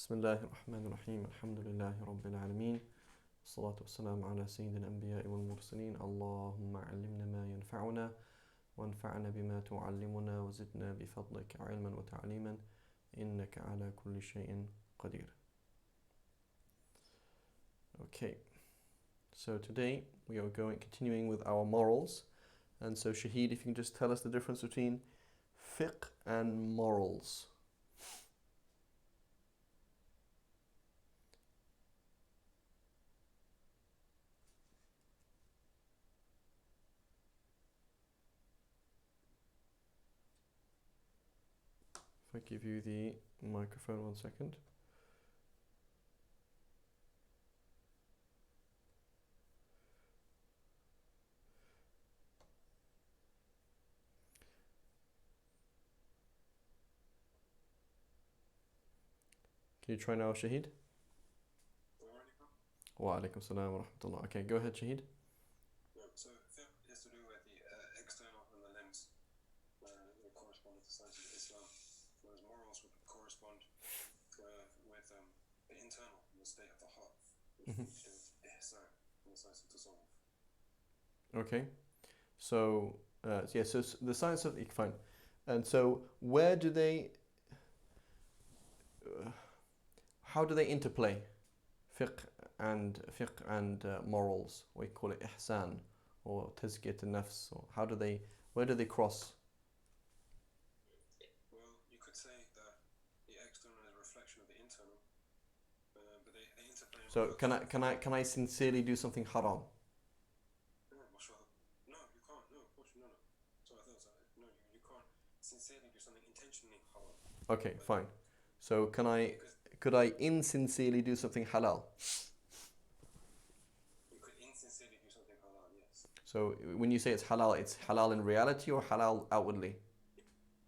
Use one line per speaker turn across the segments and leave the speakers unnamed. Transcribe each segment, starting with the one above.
بسم الله الرحمن الرحيم الحمد لله رب العالمين والصلاة والسلام على سيد الأنبياء والمرسلين اللهم علمنا ما ينفعنا وانفعنا بما تعلمنا وزدنا بفضلك علما وتعليما إنك على كل شيء قدير. Okay, so today we are continuing with our morals, and so Shahid, if you can just tell us the difference between fiqh and morals. If I give you the microphone 1 second. Can you try now, Shahid? Wa alaikum salam wa rahmatullah. Okay, go ahead, Shahid.
So fiqh is to do with the external and the limbs, they correspond with the science of Islam, whereas morals would correspond with the internal, the state of the heart, which is to do with ihsan, and the science of tasawwuf.
Okay, so so the science of fine, and so where do they? How do they interplay? Fiqh and morals. We call it ihsan or tazkiyat al-nafs. Or where do they cross?
Well, you could say that the external is a reflection of the internal, but they interplay.
So can I sincerely do something haram?
No, you can't. No, of course, no. So I thought no, you can't sincerely do something intentionally haram.
Okay, fine. So could I insincerely do something halal?
You could insincerely do something halal, yes.
So when you say it's halal in reality or halal outwardly?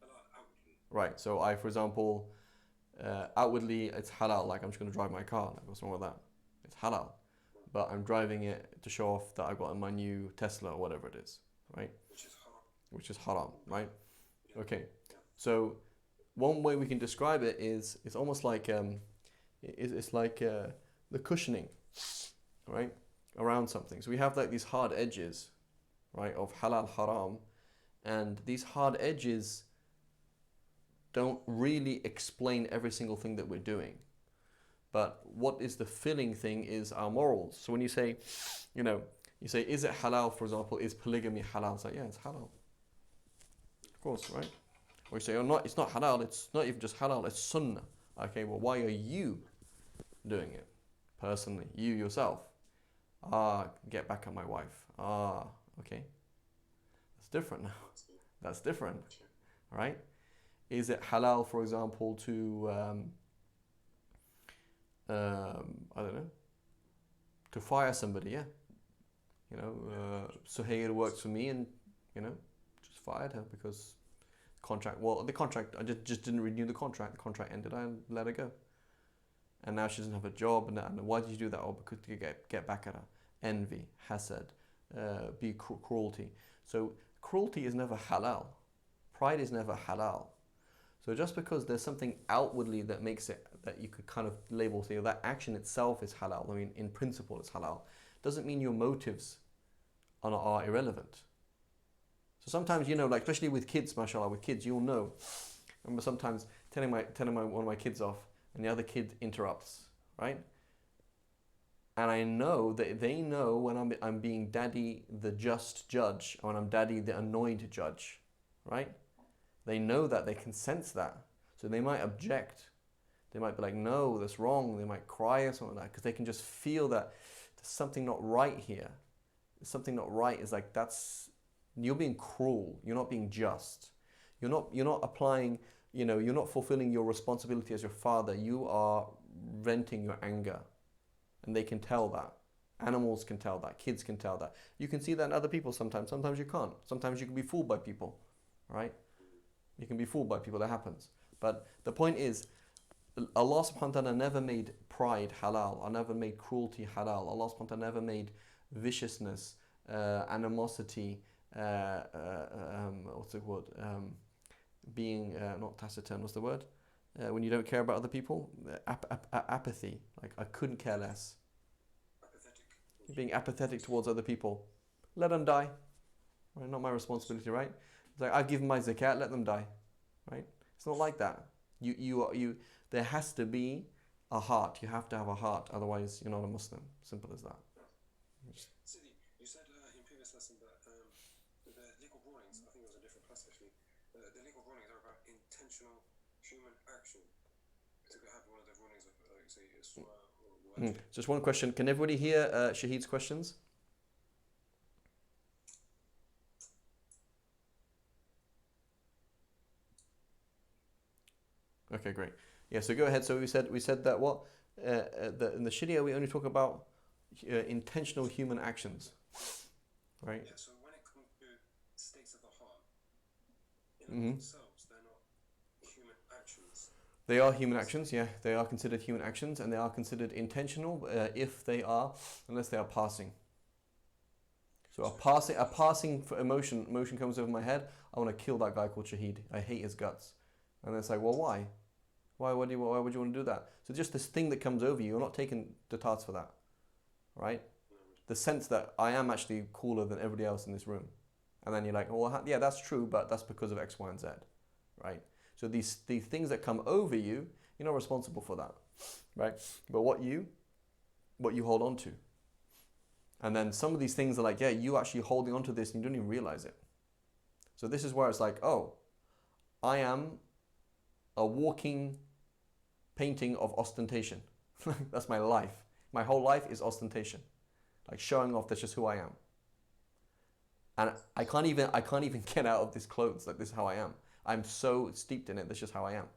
Halal outwardly.
Right. So for example, outwardly it's halal. Like I'm just going to drive my car. Like what's wrong with that? It's halal, but I'm driving it to show off that I got my new Tesla or whatever it is, right? Which is haram, right?
Yeah.
Okay.
Yeah.
So one way we can describe it is it's almost like it's like the cushioning, right, around something. So we have like these hard edges, right, of halal haram, and these hard edges don't really explain every single thing that we're doing. But what is the filling thing is our morals. So when you say, is it halal, for example, is polygamy halal? It's like, yeah, it's halal. Of course, right? Or you say, it's not halal, it's not even just halal, it's sunnah. Okay, well, why are you doing it? Personally, you yourself. Get back at my wife. Okay. That's different now. That's different, right? Is it halal, for example, to, I don't know, to fire somebody, yeah. Suhair works for me and, just fired her because the contract, I just didn't renew the contract. The contract ended, I let her go. And now she doesn't have a job. And why did you do that? Oh, because you get back at her. Envy, hasad, cruelty. So cruelty is never halal. Pride is never halal. So just because there's something outwardly that makes it, that you could kind of label, say, that action itself is halal, I mean, in principle it's halal, doesn't mean your motives are irrelevant. So sometimes, like especially with kids, mashallah, with kids, you'll know. I remember sometimes telling one of my kids off, and the other kid interrupts, right? And I know that they know when I'm being daddy the just judge, or when I'm daddy the annoyed judge, right? They know that, they can sense that. So they might object. They might be like, no, that's wrong. They might cry or something like that, because they can just feel that there's something not right here. There's something not right. It's like, you're being cruel. You're not being just. You're not applying, you're not fulfilling your responsibility as your father. You are venting your anger. And they can tell that. Animals can tell that. Kids can tell that. You can see that in other people sometimes. Sometimes you can't. Sometimes you can be fooled by people, right? You can be fooled by people. That happens. But the point is, Allah subhanahu wa ta'ala never made pride halal. Allah never made cruelty halal. Allah subhanahu wa ta'ala never made viciousness, animosity, what's the word? Being not taciturn, what's the word? when you don't care about other people, apathy, like I couldn't care less.
Apathetic.
Being apathetic towards other people. Let them die. Right? Not my responsibility, right? It's like, I've given my zakat, let them die. Right? It's not like that. There has to be a heart. You have to have a heart, otherwise you're not a Muslim. Simple as that.
Sidi, you said in previous lesson that the legal rulings, I think it was a different class actually, the legal rulings are about intentional human action. To have one of the rulings of, say,
Just one question. Can everybody hear Shahid's questions? Okay, great. Yeah, so go ahead. So we said that what in the Sharia we only talk about intentional human actions, right?
Yeah. So when it comes to states of the heart, in themselves, they're not human actions.
They are human actions. Yeah, they are considered human actions, and they are considered intentional unless they are passing. So a passing emotion comes over my head. I want to kill that guy called Shahid. I hate his guts. And it's like, well, why? Why would you want to do that? So just this thing that comes over you, you're not taking the tarts for that, right? The sense that I am actually cooler than everybody else in this room. And then you're like, well, yeah, that's true, but that's because of X, Y, and Z, right? So these things that come over you, you're not responsible for that, right? But what you hold on to. And then some of these things are like, yeah, you actually holding on to this and you don't even realize it. So this is where it's like, oh, I am a walking painting of ostentation. That's my life. My whole life is ostentation. Like showing off, that's just who I am. And I can't even get out of this clothes. Like this is how I am. I'm so steeped in it, that's just how I am.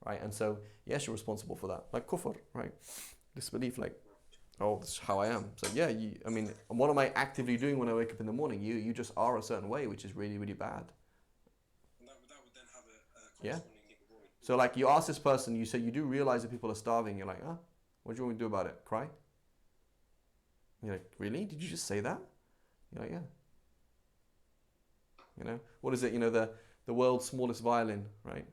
Right? And so, yes, you're responsible for that. Like kufr, right? Disbelief, like, oh, this is how I am. So yeah, what am I actively doing when I wake up in the morning? You just are a certain way, which is really, really bad.
And that would then have a
Yeah.
corresponding legal ruling.
So like you ask this person, you say you do realize that people are starving. You're like, what do you want me to do about it? Cry? You're like, really? Did you just say that? You're like, yeah. You know, what is it? You know, the world's smallest violin, right?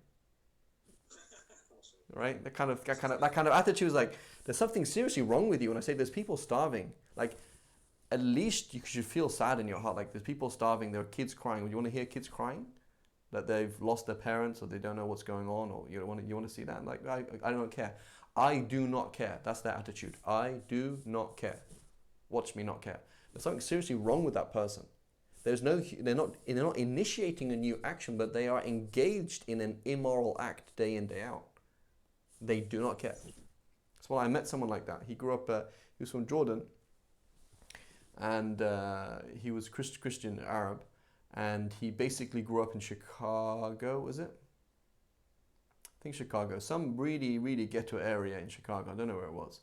Right? That kind of attitude is like, there's something seriously wrong with you. When I say there's people starving, like, at least you should feel sad in your heart. Like there's people starving, there are kids crying. Would you want to hear kids crying? That they've lost their parents or they don't know what's going on, or you want to see that? Like I don't care. I do not care. That's their attitude. I do not care. Watch me not care. There's something seriously wrong with that person. They're not initiating a new action, but they are engaged in an immoral act day in, day out. They do not care. That's why I met someone like that. He grew up. He was from Jordan, and he was Christian Arab. And he basically grew up in Chicago, was it? I think Chicago. Some really, really ghetto area in Chicago. I don't know where it was.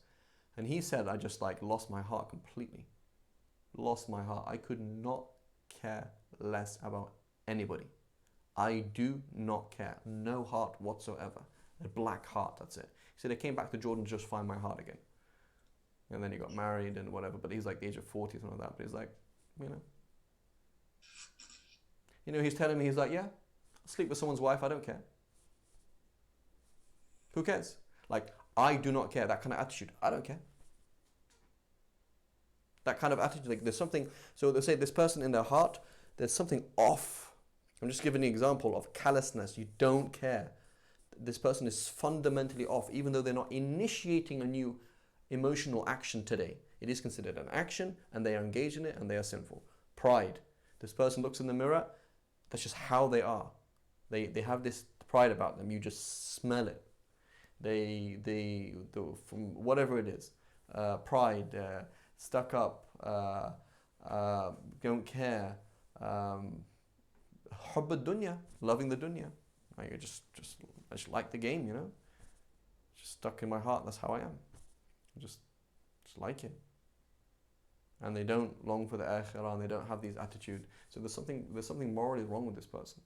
And he said, I just like lost my heart completely. Lost my heart. I could not care less about anybody. I do not care. No heart whatsoever. A black heart, that's it. He said, I came back to Jordan to just find my heart again. And then he got married and whatever. But he's like the age of 40 or something like that. But he's like, he's telling me, he's like, yeah, I'll sleep with someone's wife, I don't care. Who cares? Like, I do not care. That kind of attitude, I don't care. That kind of attitude, like there's something, so they say this person in their heart, there's something off. I'm just giving an example of callousness. You don't care. This person is fundamentally off, even though they're not initiating a new emotional action today. It is considered an action, and they are engaged in it, and they are sinful. Pride. This person looks in the mirror, that's just how they are. They have this pride about them. You just smell it. They from whatever it is, pride, stuck up, don't care, hubb dunya, loving the dunya. Like I just like the game, Just stuck in my heart. That's how I am. I just like it. And they don't long for the akhirah, and they don't have these attitude. So there's something morally wrong with this person.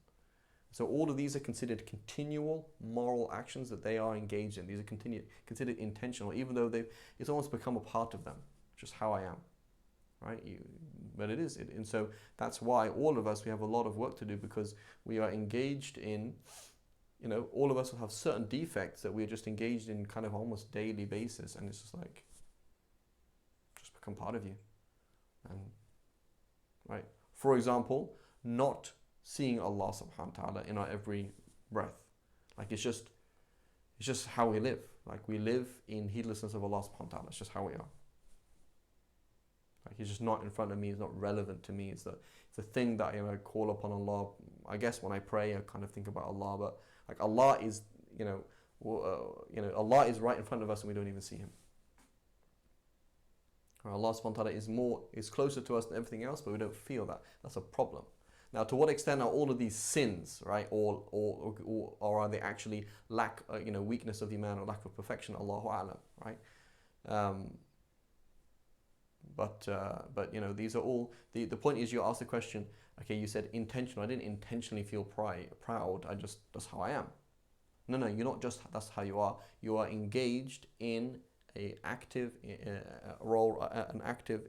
So all of these are considered continual moral actions that they are engaged in. These are considered intentional, even though it's almost become a part of them. Just how I am, right? But it is. And so that's why all of us, we have a lot of work to do, because we are engaged in all of us will have certain defects that we're just engaged in kind of almost daily basis, and it's just like, just become part of you. And right, for example, not seeing Allah subhanahu wa ta'ala in our every breath. Like it's just how we live. Like we live in heedlessness of Allah subhanahu wa ta'ala. It's just how we are. Like he's just not in front of me, it's not relevant to me. It's the thing that I call upon Allah. I guess when I pray I kind of think about Allah, but like Allah is, Allah is right in front of us and we don't even see him. Allah subhanahu wa ta'ala is closer to us than everything else, but we don't feel that. That's a problem. Now, to what extent are all of these sins, right, or are they actually weakness of Iman or lack of perfection? Allahu a'lam, right? But these are all the point is, you ask the question. Okay, you said intentional. I didn't intentionally feel proud. That's how I am. No, you're not just that's how you are. You are engaged in an active role, an active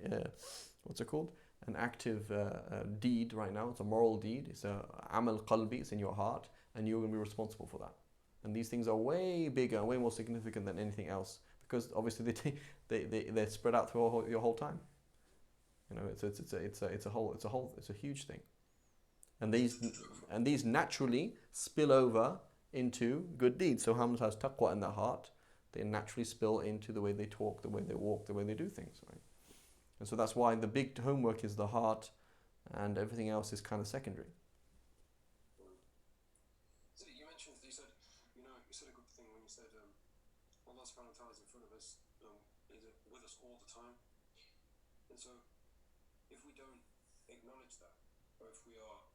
what's it called? An active deed right now. It's a moral deed. It's a amal qalbi. It's in your heart, and you're going to be responsible for that. And these things are way bigger, way more significant than anything else, because obviously they're spread out through your whole time. It's a huge thing. And these naturally spill over into good deeds. So how much has taqwa in their heart? They naturally spill into the way they talk, the way they walk, the way they do things, right? And so that's why the big homework is the heart, and everything else is kind of secondary.
So you said a good thing when you said Allah subhanahu wa ta'ala is in front of us, is with us all the time. And so if we don't acknowledge that, or if we are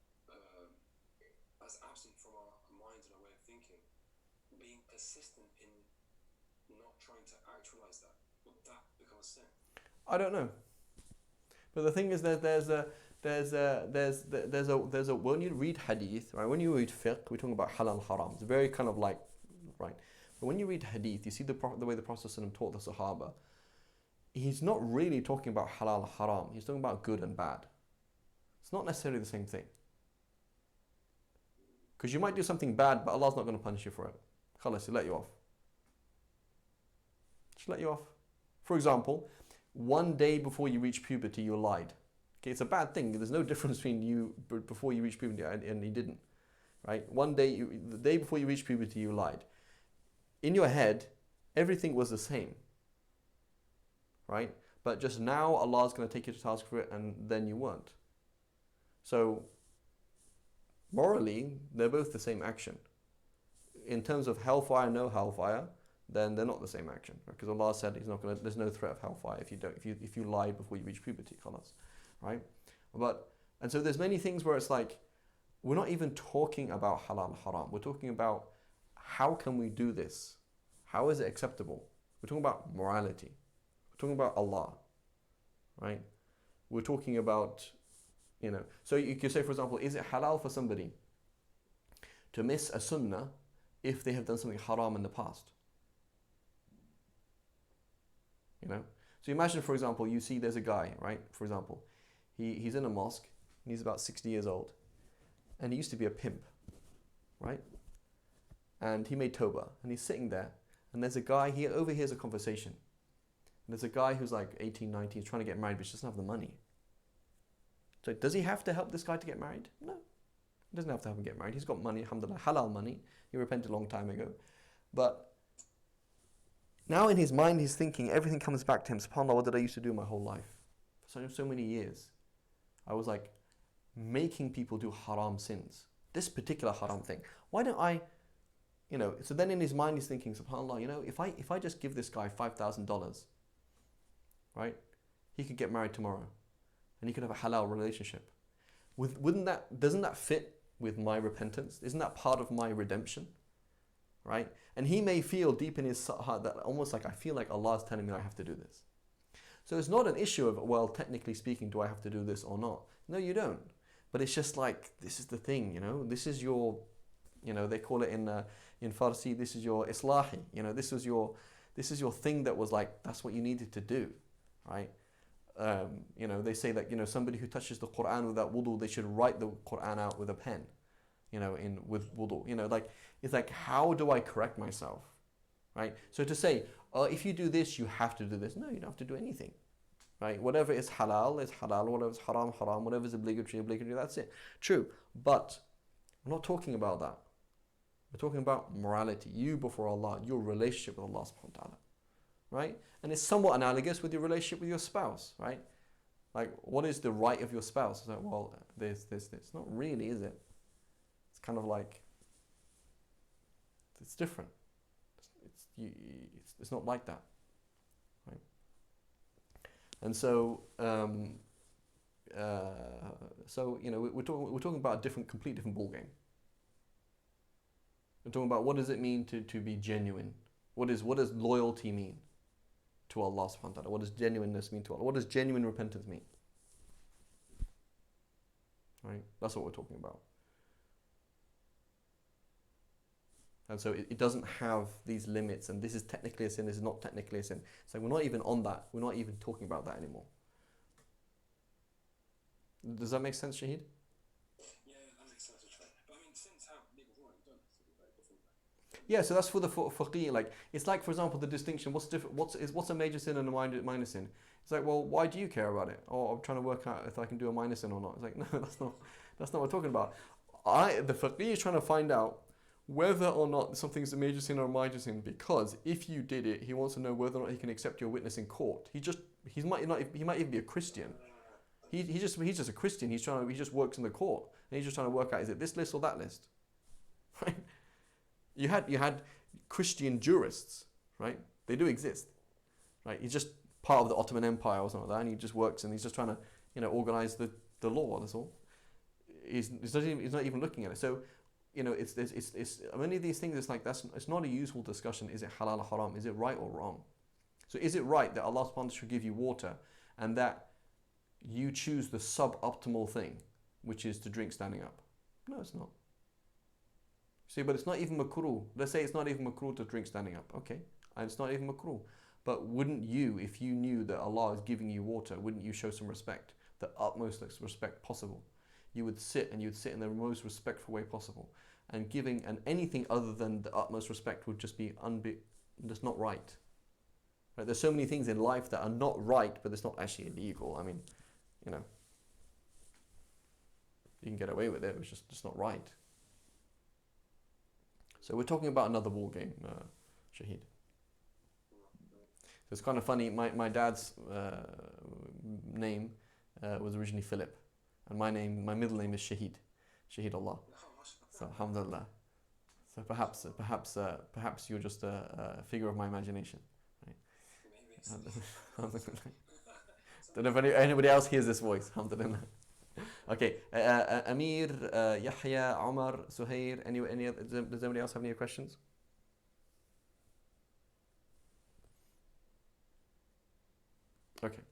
as absent from our minds and our way of thinking, being persistent in not trying to actualize that, would that become a sin?
I don't know. But the thing is that there's a when you read hadith, right? When you read fiqh, we're talking about halal haram. It's very kind of like, right? But when you read hadith, you see the way the Prophet ﷺ taught the Sahaba. He's not really talking about halal haram. He's talking about good and bad. It's not necessarily the same thing. Because you might do something bad, but Allah's not going to punish you for it. Khalas, He'll let you off. Just let you off. For example, one day before you reach puberty, you lied. Okay, it's a bad thing. There's no difference between you before you reach puberty and you didn't. Right? One day, the day before you reach puberty, you lied. In your head, everything was the same. Right? But just now, Allah's going to take you to task for it, and then you weren't. So, morally, they're both the same action. In terms of hellfire, no hellfire, then they're not the same action, because Allah said He's not going to. There's no threat of hellfire if you lie before you reach puberty, khalas, right? And so there's many things where it's like, we're not even talking about halal haram. We're talking about how can we do this? How is it acceptable? We're talking about morality. We're talking about Allah, right? We're talking about, So you could say, for example, is it halal for somebody to miss a sunnah if they have done something haram in the past? So imagine, for example, you see there's a guy, right? For example, he's in a mosque, and he's about 60 years old, and he used to be a pimp, right? And he made tawbah, and he's sitting there, and there's a guy, he overhears a conversation, and there's a guy who's like 18, 19, trying to get married, but he doesn't have the money. So does he have to help this guy to get married? No, he doesn't have to help him get married. He's got money, alhamdulillah, halal money. He repented a long time ago, but now in his mind, he's thinking, everything comes back to him. SubhanAllah, what did I used to do my whole life? For so many years. I was like making people do haram sins. This particular haram thing. Why don't I, so then in his mind, he's thinking, SubhanAllah, if I just give this guy $5,000, right? He could get married tomorrow. And he could have a halal relationship. Doesn't that fit with my repentance? Isn't that part of my redemption? Right? And he may feel deep in his heart that almost like, I feel like Allah is telling me I have to do this. So it's not an issue of, well, technically speaking, do I have to do this or not? No, you don't. But it's just like, this is the thing, this is your, they call it in Farsi, this is your islahi, this is your thing that was like, that's what you needed to do, right? They say that, somebody who touches the Quran without wudu, they should write the Quran out with a pen. with wudu. It's like, how do I correct myself, right? So to say, if you do this, you have to do this. No, you don't have to do anything, right? Whatever is halal, whatever is haram, haram, whatever is obligatory, obligatory, that's it. True, but we're not talking about that. We're talking about morality, you before Allah, your relationship with Allah subhanahu wa ta'ala, right? And it's somewhat analogous with your relationship with your spouse, right? Like, what is the right of your spouse? It's like, well, this. Not really, is it? It's kind of like, it's different. It's not like that, right? And so, we're talking about a complete different ball game. We're talking about, what does it mean to be genuine? What does loyalty mean to Allah subhanahu wa ta'ala? What does genuineness mean to Allah? What does genuine repentance mean? Right? That's what we're talking about. And so it doesn't have these limits, and this is technically a sin, this is not technically a sin. So we're not even on that. We're not even talking about that anymore. Does that make sense, Shahid? Yeah, so that's for the faqih. Like, it's like, for example, the distinction. What's a major sin and a minor sin? It's like, well, why do you care about it? Oh, I'm trying to work out if I can do a minor sin or not. It's like, no, that's not what we're talking about. The faqih is trying to find out whether or not something is a major sin or a minor sin, because if you did it, he wants to know whether or not he can accept your witness in court. He might even be a Christian. He's just a Christian. He just works in the court, and he's just trying to work out, is it this list or that list, right? You had Christian jurists, right? They do exist, right? He's just part of the Ottoman Empire or something like that, and he just works, and he's just trying to, organize the law. That's all. He's not even looking at it. So, it's many of these things. It's like, it's not a useful discussion. Is it halal or haram? Is it right or wrong? So, is it right that Allah subhanahu wa ta'ala should give you water, and that you choose the suboptimal thing, which is to drink standing up? No, it's not. See, but it's not even makruh. Let's say it's not even makruh to drink standing up. Okay, and it's not even makruh. But wouldn't you, if you knew that Allah is giving you water, wouldn't you show some respect, the utmost respect possible? You would sit in the most respectful way possible, and anything other than the utmost respect would just be just not right. Right? There's so many things in life that are not right, but it's not actually illegal. I mean, you can get away with it. It's just not right. So we're talking about another ball game, Shahid. So it's kind of funny. My dad's name was originally Philip, and my middle name is Shahid Allah. So alhamdulillah. So perhaps you're just a figure of my imagination, right? Don't know if anybody else hears this voice. Alhamdulillah. Okay, Amir, Yahya, Omar, Suhair, any other, does anybody else have any questions? Okay.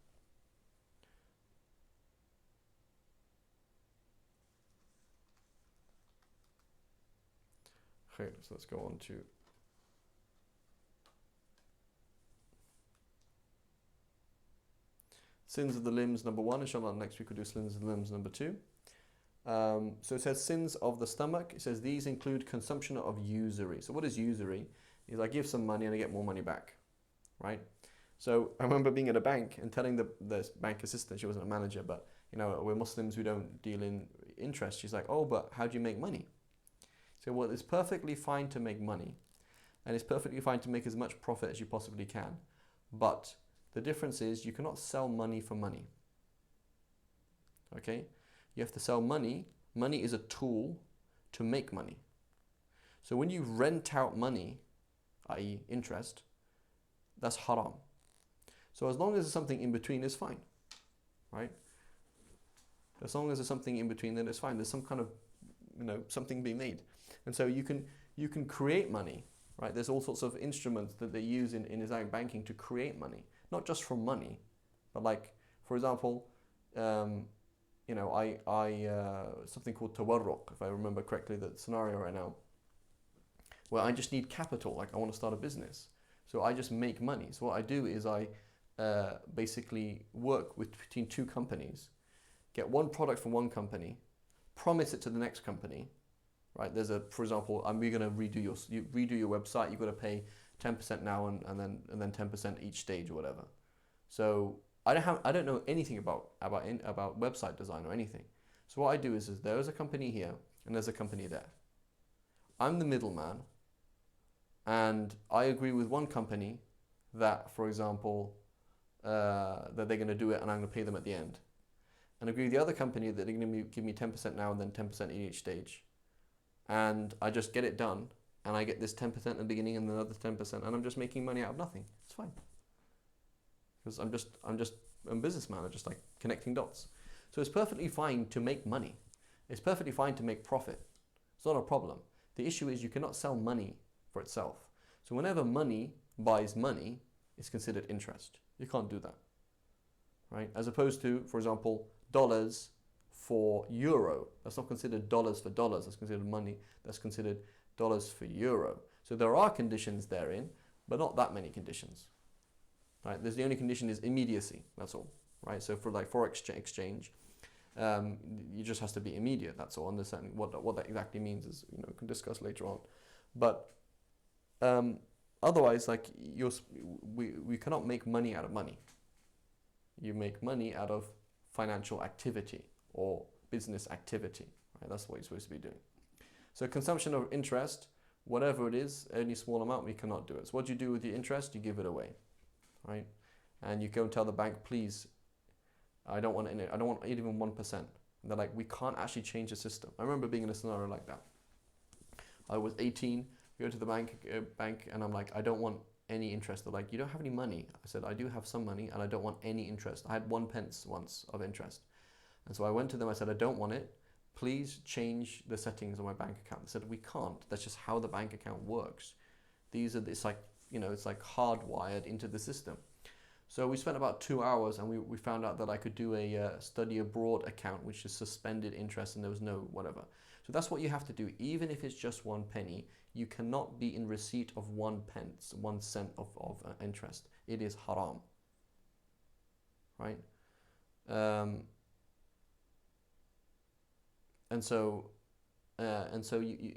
Okay, so let's go on to sins of the limbs, number 1. Inshallah, next week we'll do sins of the limbs, number 2. So it says sins of the stomach. It says these include consumption of usury. So what is usury? Is I give some money and I get more money back, right? So I remember being at a bank and telling the bank assistant, she wasn't a manager, but we're Muslims, we don't deal in interest. She's like, oh, but how do you make money? So well, it's perfectly fine to make money, and it's perfectly fine to make as much profit as you possibly can, but the difference is you cannot sell money for money. Okay? You have to sell money. Money is a tool to make money. So when you rent out money, i.e. interest, that's haram. So as long as there's something in between, it's fine, right? As long as there's something in between, then it's fine. There's some kind of, something being made. And so you can create money, right? There's all sorts of instruments that they use in Islamic banking to create money. Not just from money, but like, for example, I something called tawarruq, if I remember correctly, the scenario right now, where I just need capital, like I want to start a business. So I just make money. So what I do is I basically work between two companies, get one product from one company, promise it to the next company, right? For example, we're going to redo your website. You've got to pay 10% now and then 10% each stage or whatever. So I don't know anything about website design or anything. So what I do is there is a company here and there's a company there. I'm the middleman, and I agree with one company that, for example, that they're going to do it and I'm going to pay them at the end, and agree with the other company that they're going to give me 10% now and then 10% in each stage, and I just get it done, and I get this 10% at the beginning and another 10%, and I'm just making money out of nothing. It's fine, because I'm a businessman. I'm just like connecting dots. So it's perfectly fine to make money. It's perfectly fine to make profit. It's not a problem. The issue is you cannot sell money for itself. So whenever money buys money, it's considered interest. You can't do that, right? As opposed to, for example, dollars for euro. That's not considered dollars for dollars. That's considered money. That's considered dollars for euro. So there are conditions therein, but not that many conditions, right? The only condition is immediacy. That's all, right? So for like forex exchange, you just has to be immediate. That's all. Understanding what that exactly means is, we can discuss later on. But otherwise, like we cannot make money out of money. You make money out of financial activity or business activity, right? That's what you're supposed to be doing. So consumption of interest, whatever it is, any small amount, we cannot do it. So what do you do with the interest? You give it away, right? And you go and tell the bank, please, I don't want even 1%. And they're like, we can't actually change the system. I remember being in a scenario like that. I was 18, go to the bank, and I'm like, I don't want any interest. They're like, you don't have any money. I said, I do have some money, and I don't want any interest. I had 1 pence once of interest. And so I went to them, I said, I don't want it. Please change the settings on my bank account. They said, we can't. That's just how the bank account works. It's like hardwired into the system. So we spent about 2 hours, and we found out that I could do a study abroad account, which is suspended interest, and there was no whatever. So that's what you have to do. Even if it's just 1 penny, you cannot be in receipt of 1 pence, 1 cent of interest. It is haram, right? And so you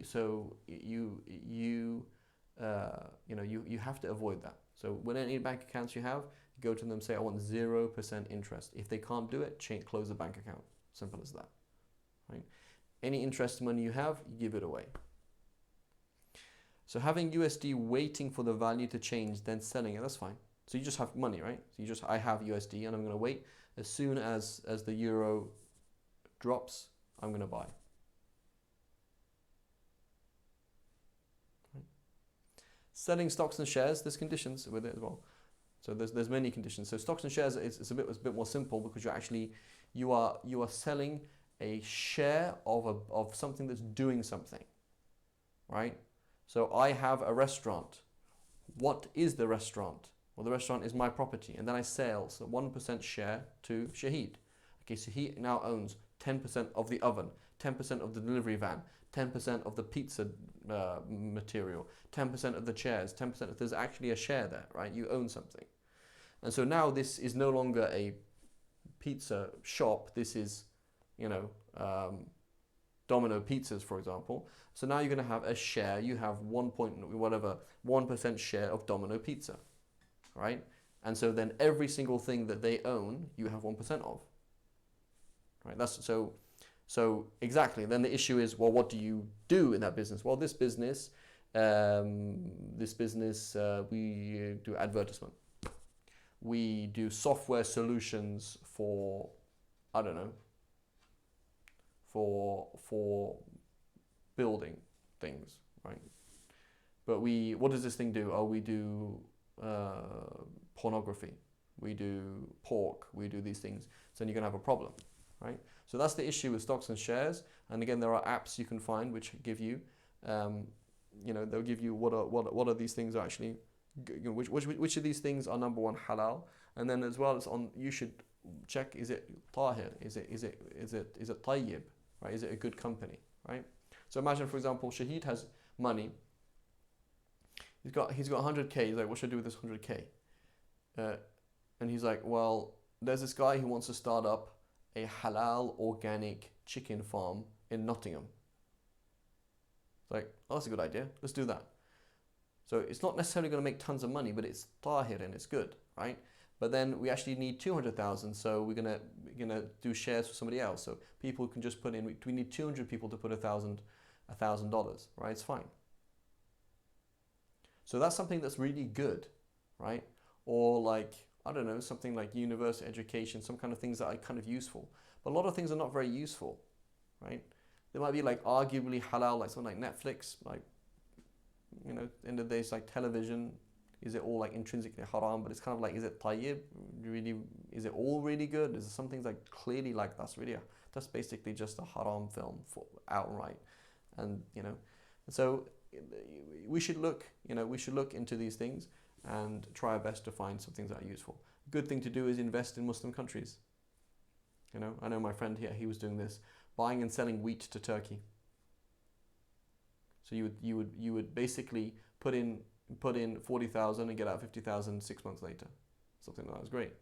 have to avoid that. So when any bank accounts you have, you go to them and say, I want 0% interest. If they can't do it, close the bank account. Simple as that, right? Any interest money you have, you give it away. So having USD waiting for the value to change, then selling it, that's fine. So you just have money, right? So I have USD and I'm going to wait. As soon as the euro drops, I'm going to buy. Right. Selling stocks and shares, there's conditions with it as well. So there's many conditions. So stocks and shares, it's a bit more simple, because you are selling a share of something that's doing something, right? So I have a restaurant. What is the restaurant? Well, the restaurant is my property, and then I sell 1% share to Shaheed. Okay, so he now owns 10% of the oven, 10% of the delivery van, 10% of the pizza material, 10% of the chairs, 10% if there's actually a share there, right? You own something. And so now this is no longer a pizza shop. This is, Domino Pizzas, for example. So now you're going to have a share. You have 1% share of Domino Pizza, right? And so then every single thing that they own, you have 1% of, right? That's so exactly. Then the issue is, well, what do you do in that business? Well, this business, we do advertisement. We do software solutions for, I don't know, for building things, right? But what does this thing do? Oh, we do pornography. We do pork. We do these things. So then you're going to have a problem, right? So that's the issue with stocks and shares. And again, there are apps you can find which give you, they'll give you what are these things actually, which of these things are number one halal, and then as well you should check, is it tahir, is it tayyib, right? Is it a good company, right? So imagine, for example, Shaheed has money. He's got 100k. He's like, what should I do with this 100k? And he's like, well, there's this guy who wants to start up a halal organic chicken farm in Nottingham. It's like, oh, that's a good idea. Let's do that. So it's not necessarily going to make tons of money, but it's tahir and it's good, right? But then we actually need 200,000, so we're gonna do shares for somebody else. So people can just put in. We need 200 people to put $1,000, right? It's fine. So that's something that's really good, right? Or like, I don't know, something like university education, some kind of things that are kind of useful. But a lot of things are not very useful, right? There might be like arguably halal, like something like Netflix, like, you know, end of the day, it's like television. Is it all like intrinsically haram? But it's kind of like, is it tayyib? Really, is it all really good? Is there some things like clearly like that's basically just a haram film for outright, and you know, and so we should look into these things and try our best to find some things that are useful. A good thing to do is invest in Muslim countries. You know, I know my friend here, he was doing this, buying and selling wheat to Turkey. So you would basically put in 40,000 and get out 50,000 6 months later. Something like that was great.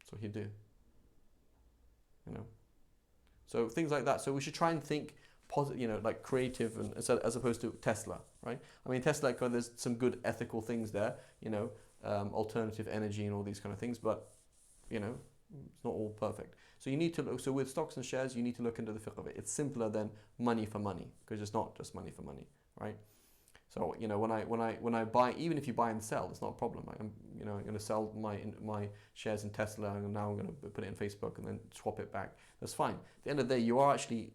That's what he'd do. You know, so things like that. So we should try and think positive, you know, like creative, and as opposed to Tesla, right? I mean, Tesla, there's some good ethical things there, you know, alternative energy and all these kind of things, but you know, it's not all perfect. So you need to look. So with stocks and shares, you need to look into the fiqh of it. It's simpler than money for money, because it's not just money for money, right? So you know, when I buy, even if you buy and sell, it's not a problem. I'm going to sell my shares in Tesla, and now I'm going to put it in Facebook and then swap it back. That's fine. At the end of the day, you are actually,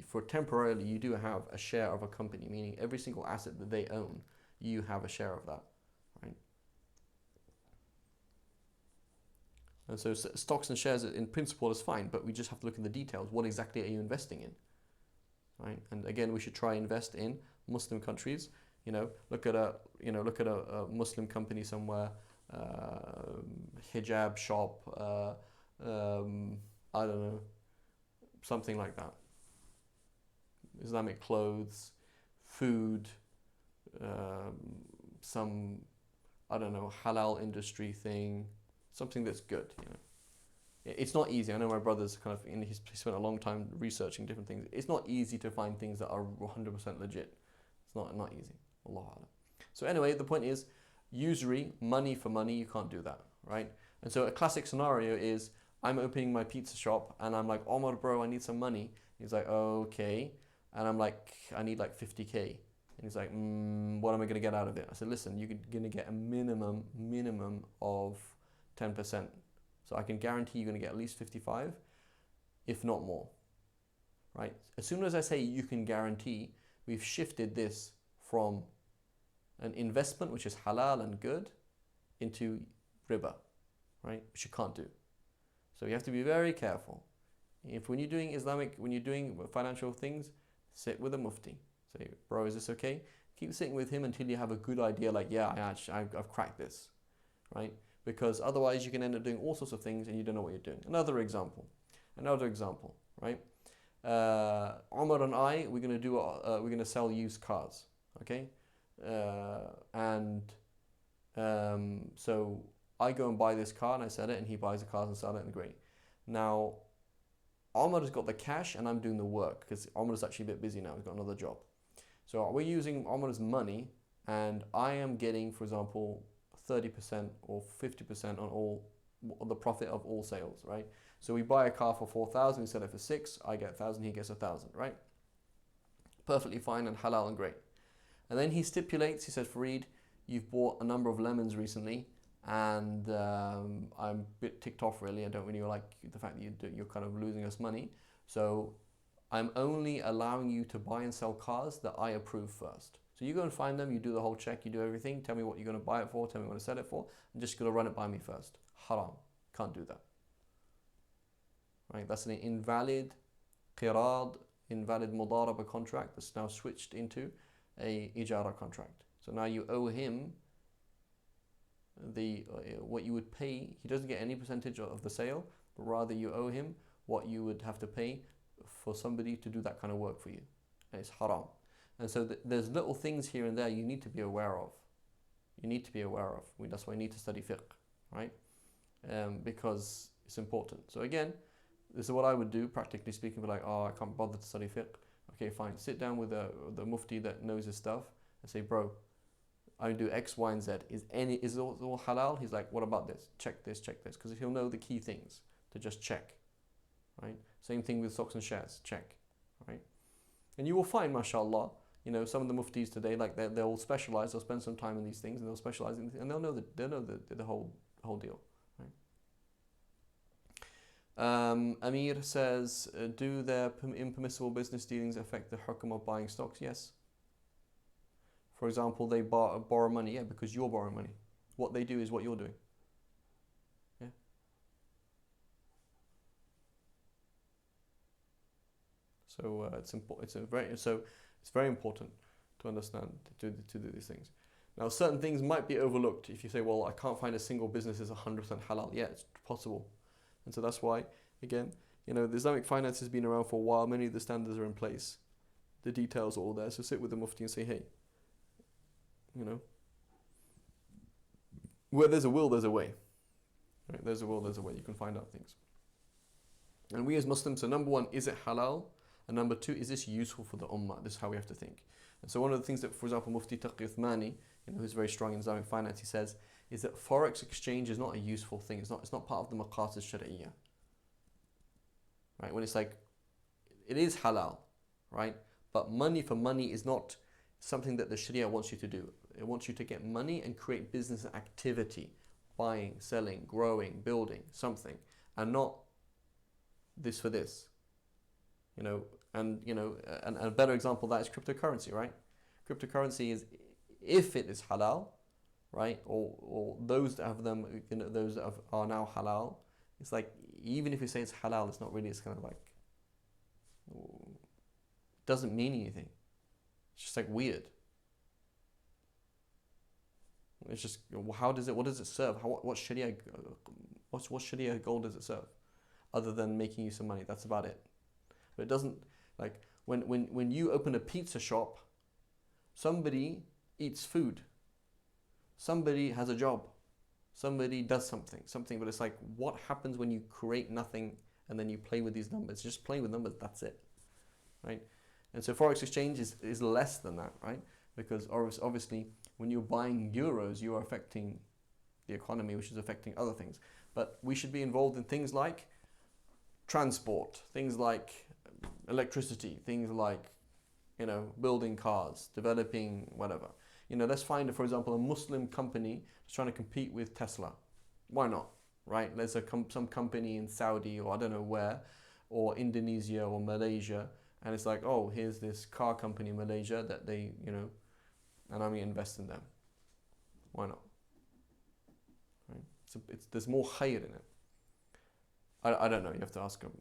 for temporarily, you do have a share of a company, meaning every single asset that they own, you have a share of that, right? And so stocks and shares in principle is fine, but we just have to look in the details. What exactly are you investing in, right? And again, we should try and invest in Muslim countries. You know, look at a Muslim company somewhere, hijab shop, I don't know, something like that. Islamic clothes, food, some, I don't know, halal industry thing, something that's good. You know, it's not easy. I know my brother's kind of he spent a long time researching different things. It's not easy to find things that are 100% legit. It's not easy. Allah Alam. So anyway, the point is, usury, money for money, you can't do that, right? And so a classic scenario is, I'm opening my pizza shop and I'm like, Omar, bro, I need some money. He's like, okay. And I'm like, I need like 50K. And he's like, what am I going to get out of it? I said, listen, you're going to get a minimum of 10%. So I can guarantee you're going to get at least 55, if not more, right? As soon as I say you can guarantee, we've shifted this from an investment, which is halal and good, into riba, right? Which you can't do. So you have to be very careful. When you're doing financial things, sit with a mufti. Say, bro, is this okay? Keep sitting with him until you have a good idea, like, yeah, I've cracked this, right? Because otherwise you can end up doing all sorts of things and you don't know what you're doing. Another example, right? Omar and I, we're going to sell used cars, okay? So I go and buy this car and I sell it, and he buys the cars and sell it, and great. Now, Ahmad has got the cash and I'm doing the work, because Ahmad is actually a bit busy now. He's got another job. So we're using Ahmad's money, and I am getting, for example, 30% or 50% on the profit of all sales, right? So we buy a car for 4,000, we sell it for 6, I get 1,000, he gets 1,000, right? Perfectly fine and halal and great. And then he stipulates, he says, Farid, you've bought a number of lemons recently, and I'm a bit ticked off really. I don't really like the fact that you're kind of losing us money. So I'm only allowing you to buy and sell cars that I approve first. So you go and find them, you do the whole check, you do everything, tell me what you're going to buy it for, tell me what to sell it for, and just going to run it by me first. Haram. Can't do that. Right? That's an invalid qirad, invalid mudaraba contract that's now switched into a ijara contract. So now you owe him what you would pay. He doesn't get any percentage of the sale, but rather you owe him what you would have to pay for somebody to do that kind of work for you. And it's haram. And so there's little things here and there you need to be aware of. That's why you need to study fiqh, right? Because it's important. So again, this is what I would do, practically speaking, be like, oh, I can't bother to study fiqh. Okay, fine. Sit down with the mufti that knows his stuff and say, bro, I do X, Y, and Z. Is it all halal? He's like, what about this? Check this, because he'll know the key things to just check, right? Same thing with stocks and shares. Check, right? And you will find, mashallah, some of the muftis today, like they'll specialize. They'll spend some time in these things, and they'll specialize in, and they'll know the whole deal, right? Amir says, do their impermissible business dealings affect the hukm of buying stocks? Yes. For example, they borrow money, yeah, because you're borrowing money. What they do is what you're doing. Yeah. So it's very important to understand to do these things. Now, certain things might be overlooked if you say, well, I can't find a single business is 100% halal. Yeah, it's possible, and so that's why, again, the Islamic finance has been around for a while. Many of the standards are in place. The details are all there. So sit with the mufti and say, hey, where there's a will, there's a way. Right? There's a will, there's a way. You can find out things. And we as Muslims, so number one, is it halal? And number two, is this useful for the ummah? This is how we have to think. And so one of the things that, for example, Mufti Taqi Uthmani, who's very strong in Islamic finance, he says, is that forex exchange is not a useful thing. It's not part of the maqasid shari'iyah. Right? When it's like, it is halal, right? But money for money is not something that the Sharia wants you to do. It wants you to get money and create business activity, buying, selling, growing, building something, and not this for this. And a better example of that is cryptocurrency, right? Cryptocurrency is, if it is halal, right, or those that have them, those that are now halal, it's like, even if you say it's halal, it's not really, it's kind of like, doesn't mean anything. It's just like weird. It's just, what does it serve? What Sharia goal does it serve? Other than making you some money, that's about it. But it doesn't, like, when you open a pizza shop, somebody eats food. Somebody has a job. Somebody does something, but it's like, what happens when you create nothing and then you play with these numbers? Just playing with numbers, that's it, right? And so forex exchange is less than that, right? Because obviously, when you're buying euros, you are affecting the economy, which is affecting other things. But we should be involved in things like transport, things like electricity, things like, building cars, developing whatever. Let's find, for example, a Muslim company that's trying to compete with Tesla. Why not, right? There's some company in Saudi, or I don't know where, or Indonesia or Malaysia, and it's like, oh, here's this car company in Malaysia that they, and I'm going to invest in them. Why not? Right? There's more khayr in it. I don't know. You have to ask them,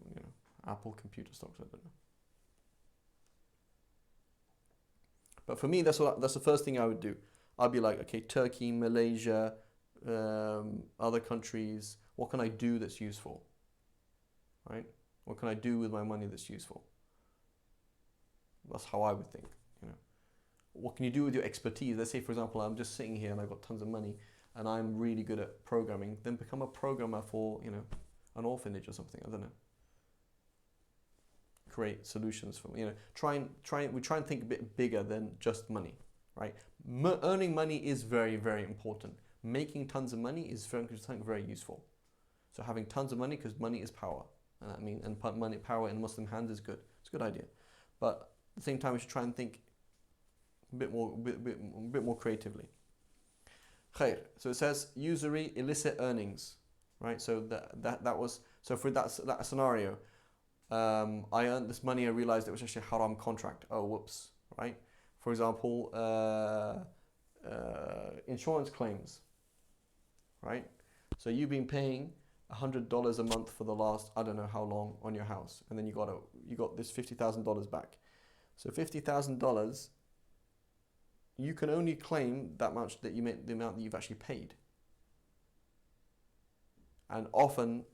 Apple computer stocks, I don't know. But for me, that's the first thing I would do. I'd be like, okay, Turkey, Malaysia, other countries, what can I do that's useful? Right? What can I do with my money that's useful? That's how I would think, What can you do with your expertise? Let's say, for example, I'm just sitting here and I've got tons of money and I'm really good at programming. Then become a programmer for, an orphanage or something. I don't know. Create solutions for, we try and think a bit bigger than just money, right? Earning money is very, very important. Making tons of money is something very useful. So having tons of money, because money is power, and power in Muslim hands is good. It's a good idea, but at the same time, we should try and think a bit more creatively. Khair. So it says usury, illicit earnings, right? So that was, so for that scenario, I earned this money. I realized it was actually a haram contract. Oh, whoops, right? For example, insurance claims, right? So you've been paying $100 a month for the last, I don't know how long, on your house, and then you got this $50,000 back. So $50,000, you can only claim that much that the amount that you've actually paid. And often,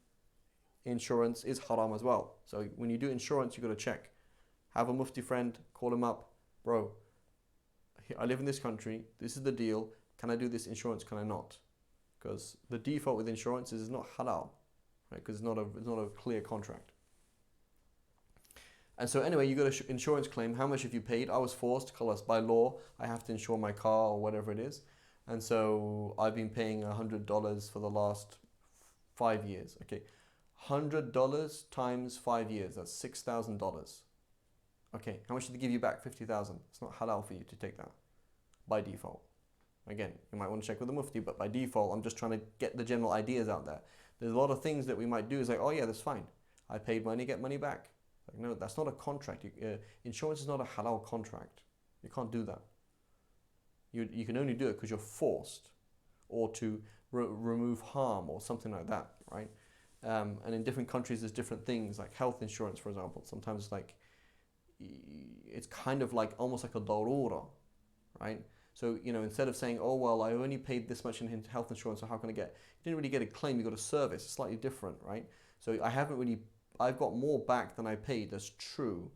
insurance is haram as well. So when you do insurance, you've got to check. Have a mufti friend, call him up. Bro, I live in this country. This is the deal. Can I do this insurance? Can I not? Because the default with insurance is it's not halal, right? Because it's not a clear contract. And so anyway, you got an insurance claim. How much have you paid? I was forced, khalas, by law, I have to insure my car or whatever it is. And so I've been paying $100 for the last 5 years. Okay, $100 times 5 years, that's $6,000. Okay, how much did they give you back? 50,000. It's not halal for you to take that by default. Again, you might want to check with the mufti, but by default, I'm just trying to get the general ideas out there. There's a lot of things that we might do is like, oh yeah, that's fine. I paid money, get money back. Like, no, that's not a contract. Insurance is not a halal contract. You can't do that. You can only do it because you're forced, or to remove harm or something like that, right? And in different countries, there's different things like health insurance, for example. Sometimes it's kind of like almost like a darura, right? So, instead of saying, oh, well, I only paid this much in health insurance, so how can I get? You didn't really get a claim, you got a service. It's slightly different, right? So I've got more back than I paid, that's true,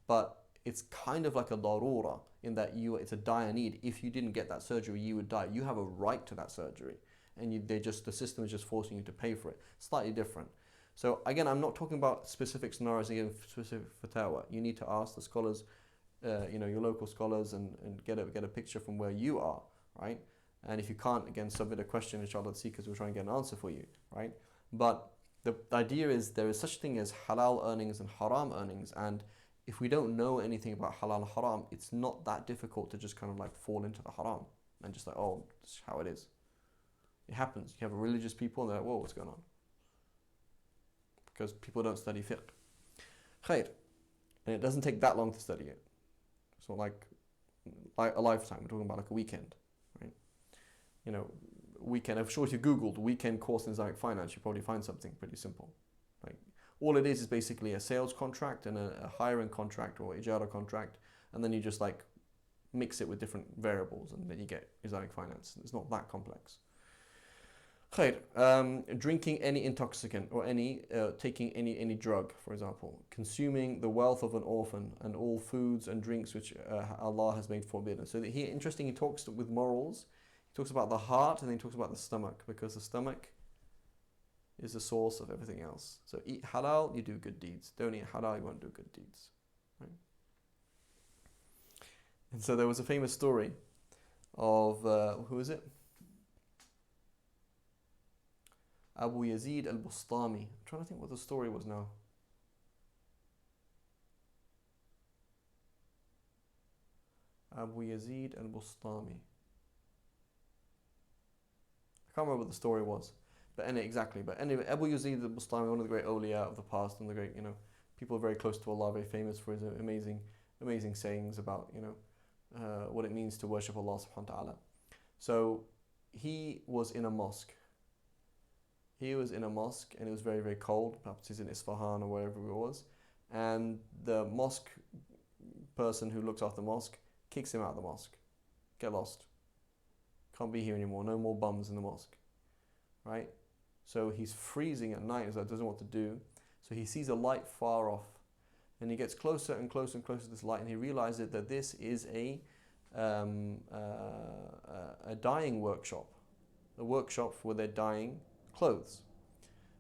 but it's kind of like a darura in that it's a dire need. If you didn't get that surgery, you would die. You have a right to that surgery, and the system is just forcing you to pay for it. Slightly different. So again, I'm not talking about specific scenarios and specific fatwa. You need to ask the scholars, your local scholars, and get a picture from where you are, right? And if you can't, again, submit a question, inshallah, at Seekers will try and get an answer for you, right? But the idea is there is such thing as halal earnings and haram earnings, and if we don't know anything about halal and haram, it's not that difficult to just kind of like fall into the haram and just like, oh, this is how it is. It happens. You have religious people and they're like, whoa, what's going on? Because people don't study fiqh. Khair. And it doesn't take that long to study it. It's not like a lifetime. We're talking about like a weekend, right? Weekend. I'm sure if you Googled weekend course in Islamic finance, you probably find something pretty simple. Like, all it is basically a sales contract and a hiring contract or ijara contract, and then you just like mix it with different variables, and then you get Islamic finance. It's not that complex. Khair. Drinking any intoxicant or taking any drug, for example, consuming the wealth of an orphan, and all foods and drinks which Allah has made forbidden. So he talks with morals. He talks about the heart, and then he talks about the stomach, because the stomach is the source of everything else. So eat halal, you do good deeds. Don't eat halal, you won't do good deeds. Right? And so there was a famous story of, who is it? Abu Yazid al-Bustami. I'm trying to think what the story was now. Abu Yazid al-Bustami. I can't remember what the story was. But anyway, Abu Yazid al-Bustami, one of the great awliya of the past, and the great, people very close to Allah, very famous for his amazing sayings about, what it means to worship Allah subhanahu wa ta'ala. So he was in a mosque. And it was very, very cold. Perhaps he's in Isfahan or wherever he was. And the mosque person who looks after the mosque kicks him out of the mosque. Get lost. Can't be here anymore. No more bums in the mosque. Right? So he's freezing at night, so he doesn't know what to do. So he sees a light far off, and he gets closer and closer and closer to this light, and he realizes that this is a dyeing workshop, a workshop where they're dyeing clothes.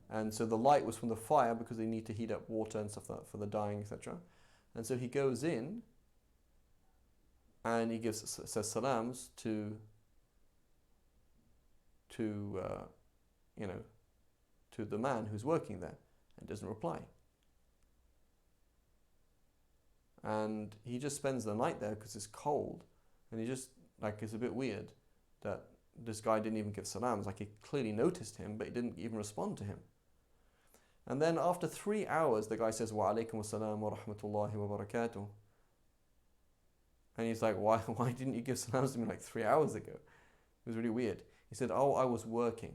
And so the light was from the fire, because they need to heat up water and stuff for the dyeing, etc. And so he goes in, and he says salams to the man who's working there, and doesn't reply. And he just spends the night there because it's cold, and he just, it's a bit weird that this guy didn't even give salams. He clearly noticed him, but he didn't even respond to him. And then after 3 hours, the guy says, wa alaykum assalam wa rahmatullahi wa barakatuh. And he's like, why didn't you give salams to me 3 hours ago? It was really weird. He said, oh, I was working.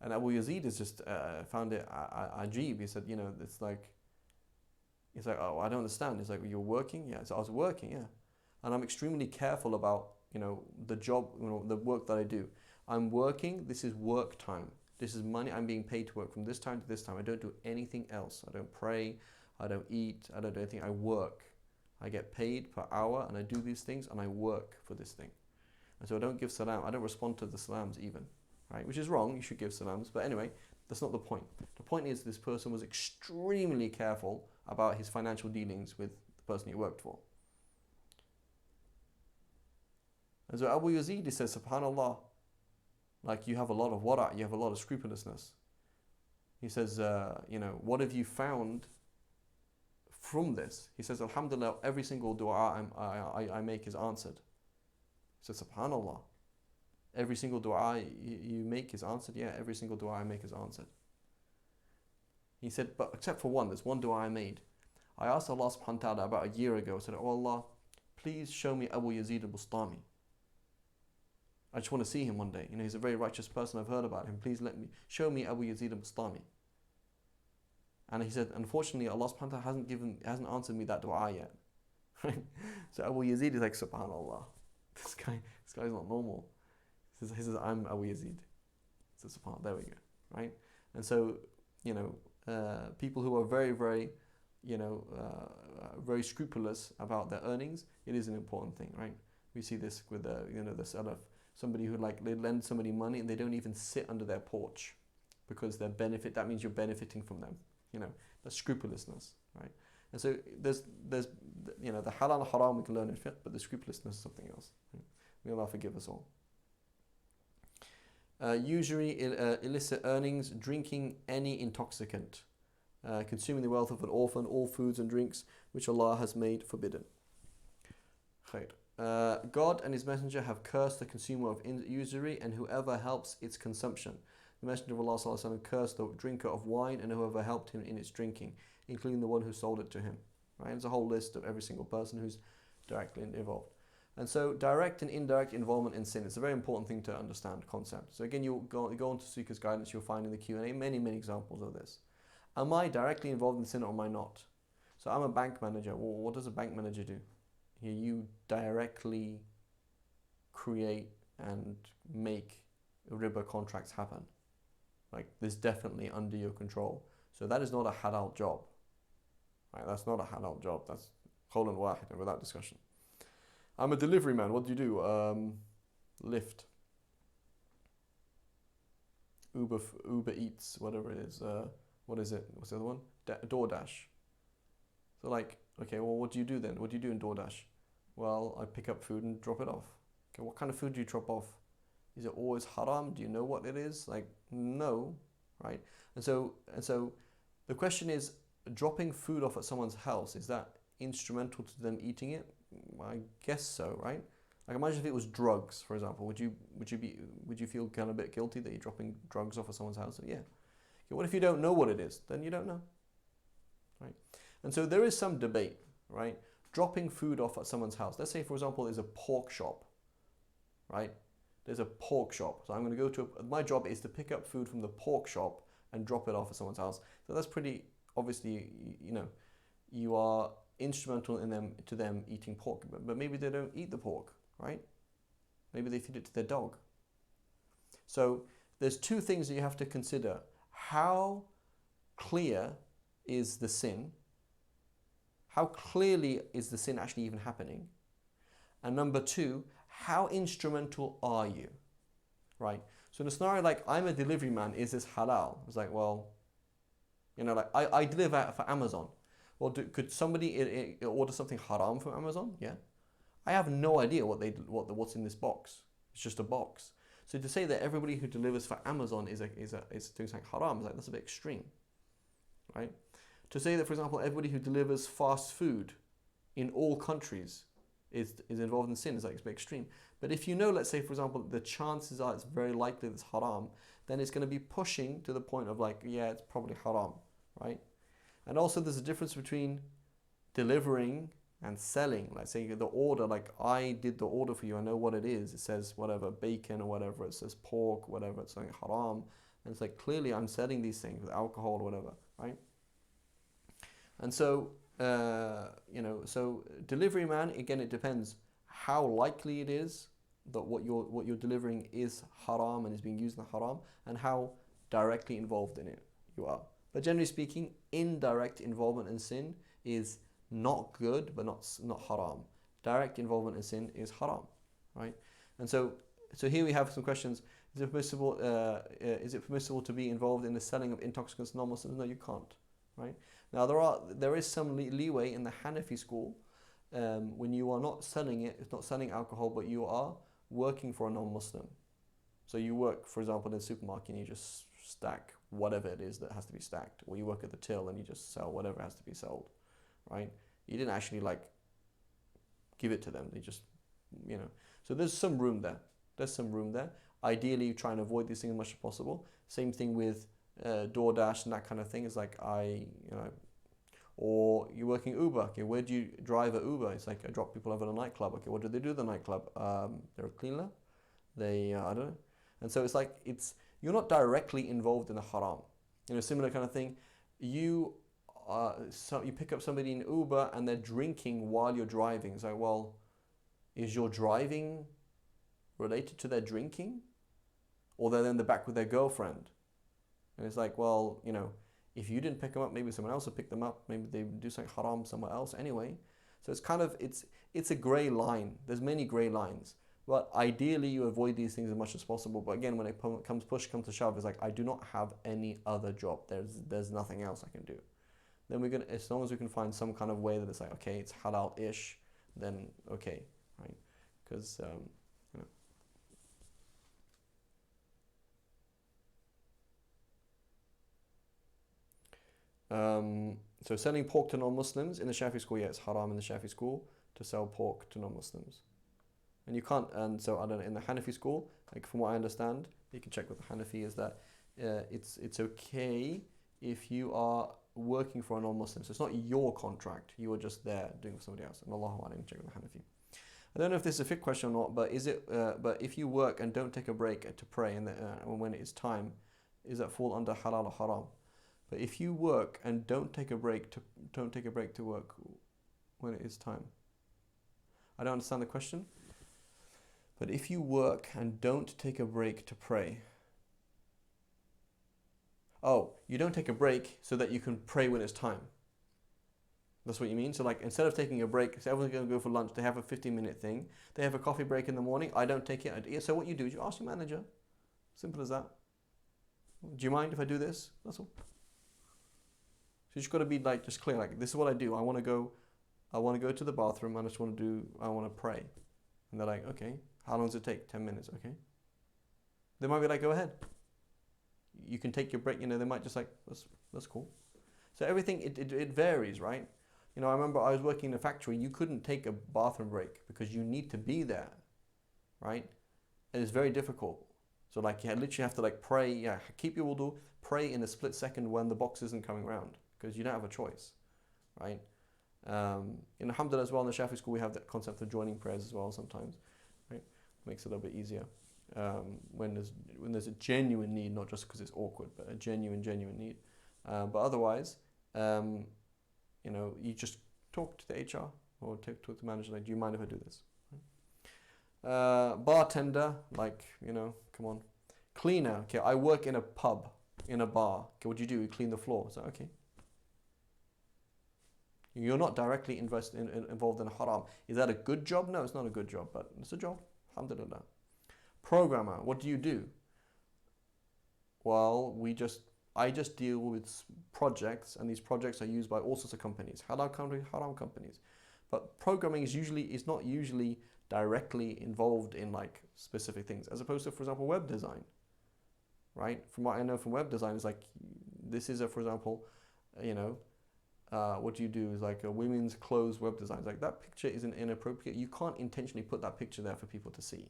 And Abu Yazid has just found it ajib. He said, it's like, he's like, oh, I don't understand. He's like, you're working? Yeah. So I was working, yeah. And I'm extremely careful about, the job, the work that I do. I'm working, this is work time. This is money I'm being paid to work from this time to this time. I don't do anything else. I don't pray, I don't eat, I don't do anything. I work. I get paid per hour, and I do these things, and I work for this thing. And so I don't give salam. I don't respond to the salams even. Right? Which is wrong, you should give salams. But anyway, That's not the point. The point is this person was extremely careful about his financial dealings with the person he worked for. And so Abu Yazid, he says, subhanallah, like you have a lot of wara', you have a lot of scrupulousness. He says, what have you found from this? He says, alhamdulillah, every single dua I make is answered. He says, subhanallah, every single dua you make is answered. Yeah, every single dua I make is answered. He said, but except for one, there's one dua I made. I asked Allah subhanahu wa ta'ala about a year ago, I said, oh Allah, please show me Abu Yazid al-Bustami. I just want to see him one day. He's a very righteous person. I've heard about him. Please show me Abu Yazid al-Bustami. And he said, unfortunately, Allah subhanahu wa ta'ala hasn't answered me that dua yet. So Abu Yazid is like, subhanallah, this guy's not normal. He says, I'm Abu Yazid. So subhanallah, there we go, right? And so, people who are very, very, very scrupulous about their earnings, it is an important thing, right? We see this with the salaf. Somebody who they lend somebody money and they don't even sit under their porch because that means you're benefiting from them. That's scrupulousness, right? And so there's the halal and haram we can learn in fiqh, but the scrupulousness is something else. Right? May Allah forgive us all. Usury, illicit earnings, drinking any intoxicant, consuming the wealth of an orphan, all foods and drinks which Allah has made forbidden. Khair. God and His Messenger have cursed the consumer of usury and whoever helps its consumption. The Messenger of Allah ﷺ cursed the drinker of wine and whoever helped him in its drinking, including the one who sold it to him. Right? There's a whole list of every single person who's directly involved. And so direct and indirect involvement in sin is a very important thing to understand concept. So again, you go into Seeker's Guidance, you'll find in the Q&A many examples of this. Am I directly involved in sin or am I not? So I'm a bank manager. Well, what does a bank manager do? Here you directly create and make riba contracts happen. Like this definitely under your control. So that is not a halal job. Right? That's not a halal job. That's qawlan wahid, without discussion. I'm a delivery man. What do you do? Lyft. Uber Eats, whatever it is. What is it? What's the other one? DoorDash. So okay, well, what do you do then? What do you do in DoorDash? Well, I pick up food and drop it off. Okay, what kind of food do you drop off? Is it always haram? Do you know what it is? No, right? And so the question is, dropping food off at someone's house, is that instrumental to them eating it? I guess so, right? Imagine if it was drugs, for example. Would you feel kind of a bit guilty that you're dropping drugs off at someone's house? Yeah. Okay, what if you don't know what it is? Then you don't know, right? And so there is some debate, right? Dropping food off at someone's house. Let's say, for example, there's a pork shop, right? There's a pork shop. So I'm going to go to my job is to pick up food from the pork shop and drop it off at someone's house. So that's pretty obviously, you are instrumental in them eating pork, but maybe they don't eat the pork, right? Maybe they feed it to their dog. So there's two things that you have to consider. How clear is the sin? How clearly is the sin actually even happening? And number two, how instrumental are you? Right? So in a scenario like I'm a delivery man, is this halal? It's like, well, I deliver for Amazon. Well, could somebody order something haram from Amazon? Yeah. I have no idea what's in this box. It's just a box. So to say that everybody who delivers for Amazon is doing something haram, that's a bit extreme, right? To say that, for example, everybody who delivers fast food in all countries is involved in sin is a bit extreme. But if let's say, for example, the chances are it's very likely that it's haram, then it's going to be pushing to the point of it's probably haram, right? And also there's a difference between delivering and selling. Like say the order, I did the order for you, I know what it is. It says whatever, bacon or whatever, it says pork, whatever, it's something haram. And it's clearly I'm selling these things with alcohol or whatever, right? And so, so delivery man, again, it depends how likely it is that what you're delivering is haram and is being used in haram, and how directly involved in it you are. But generally speaking, indirect involvement in sin is not good, but not haram. Direct involvement in sin is haram, right? And so here we have some questions. Is it permissible? Is it permissible to be involved in the selling of intoxicants to non-Muslims? No, you can't. Right now, there is some leeway in the Hanafi school when you are not selling it. It's not selling alcohol, but you are working for a non-Muslim. So you work, for example, in a supermarket and you just stack whatever it is that has to be stacked, or you work at the till and you just sell whatever has to be sold, right? You didn't actually like give it to them. They just, So there's some room there. There's some room there. Ideally, you try and avoid these things as much as possible. Same thing with DoorDash and that kind of thing. It's like or you're working Uber. Okay, where do you drive at Uber? It's like I drop people over at a nightclub. Okay, what do they do at the nightclub? They're a cleaner. I don't know. And so it's like you're not directly involved in the haram. Similar kind of thing. You pick up somebody in Uber and they're drinking while you're driving. It's like, well, is your driving related to their drinking? Or they're in the back with their girlfriend? And it's like, well, if you didn't pick them up, maybe someone else will pick them up. Maybe they do something haram somewhere else anyway. So it's kind of, it's a grey line. There's many grey lines. But ideally, you avoid these things as much as possible. But again, when it push comes to shove, it's like, I do not have any other job. There's nothing else I can do. Then as long as we can find some kind of way that it's like, okay, it's halal-ish, then okay, right? Because, so selling pork to non-Muslims in the Shafi'i school, yeah, it's haram in the Shafi'i school to sell pork to non-Muslims. And you can't, and so I don't know, in the Hanafi school, like from what I understand, you can check with the Hanafi, is that it's okay if you are working for a non-Muslim. So it's not your contract, you are just there doing for somebody else. And Allahu A'lam, check with the Hanafi. I don't know if this is a fiqh question or not, but but if you work and don't take a break to pray and when it is time, does that fall under halal or haram? But if you work and don't take a break to work when it is time. I don't understand the question. But if you work and don't take a break to pray. Oh, you don't take a break so that you can pray when it's time. That's what you mean? So like instead of taking a break, so everyone's going to go for lunch, they have a 15-minute thing. They have a coffee break in the morning. I don't take it. So what you do is you ask your manager. Simple as that. Do you mind if I do this? That's all. So you just got to be like just clear. Like, this is what I do. I want to go to the bathroom and I want to pray. And they're like, okay. How long does it take? 10 minutes, okay. They might be like, go ahead. You can take your break, they might just like, that's cool. So everything, it varies, right? I remember I was working in a factory, you couldn't take a bathroom break because you need to be there, right? And it's very difficult. So like you literally have to like pray, keep your wudu, pray in a split second when the box isn't coming around because you don't have a choice, right? In Alhamdulillah as well, in the Shafi'i school, we have that concept of joining prayers as well sometimes. Makes it a little bit easier when there's a genuine need, not just because it's awkward, but a genuine need. But otherwise, you just talk to the HR or talk to the manager. Like, do you mind if I do this? Bartender, like come on. Cleaner, okay. I work in a pub, in a bar. Okay, what do? You clean the floor. So okay. You're not directly involved in haram. Is that a good job? No, it's not a good job, but it's a job. Alhamdulillah. Programmer, what do you do? Well, I just deal with projects, and these projects are used by all sorts of companies, halal companies, haram companies. But programming is not usually directly involved in like specific things, as opposed to, for example, web design. Right? From what I know from web design, is like this is for example, what you do is like a women's clothes web design. It's like that picture isn't inappropriate. You can't intentionally put that picture there for people to see.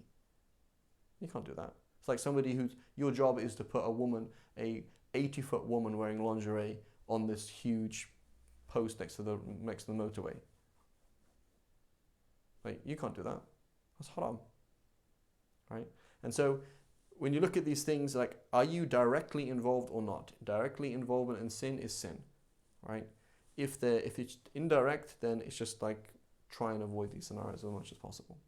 You can't do that. It's like somebody your job is to put a 80-foot woman wearing lingerie on this huge post next to the motorway. Like, you can't do that. That's haram. Right? And so when you look at these things, like, are you directly involved or not? Directly involvement in sin is sin. Right? If it's indirect, then it's just like try and avoid these scenarios as much as possible.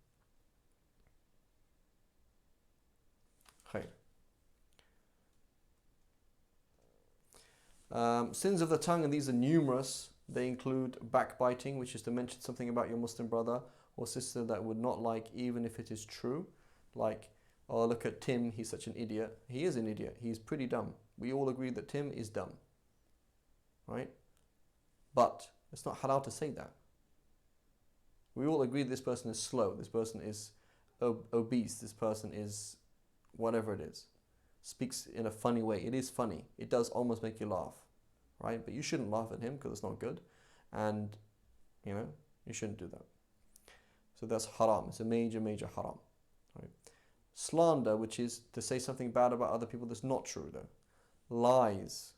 Sins of the tongue, and these are numerous. They include backbiting, which is to mention something about your Muslim brother or sister that would not like, even if it is true. Like oh, look at Tim, he's such an idiot. He is an idiot. He's pretty dumb. We all agree that Tim is dumb, right? But it's not halal to say that. We all agree this person is slow, this person is obese, this person is whatever it is. Speaks in a funny way. It is funny. It does almost make you laugh, right? But you shouldn't laugh at him because it's not good. And, you shouldn't do that. So that's haram. It's a major, major haram. Right? Slander, which is to say something bad about other people that's not true though. Lies,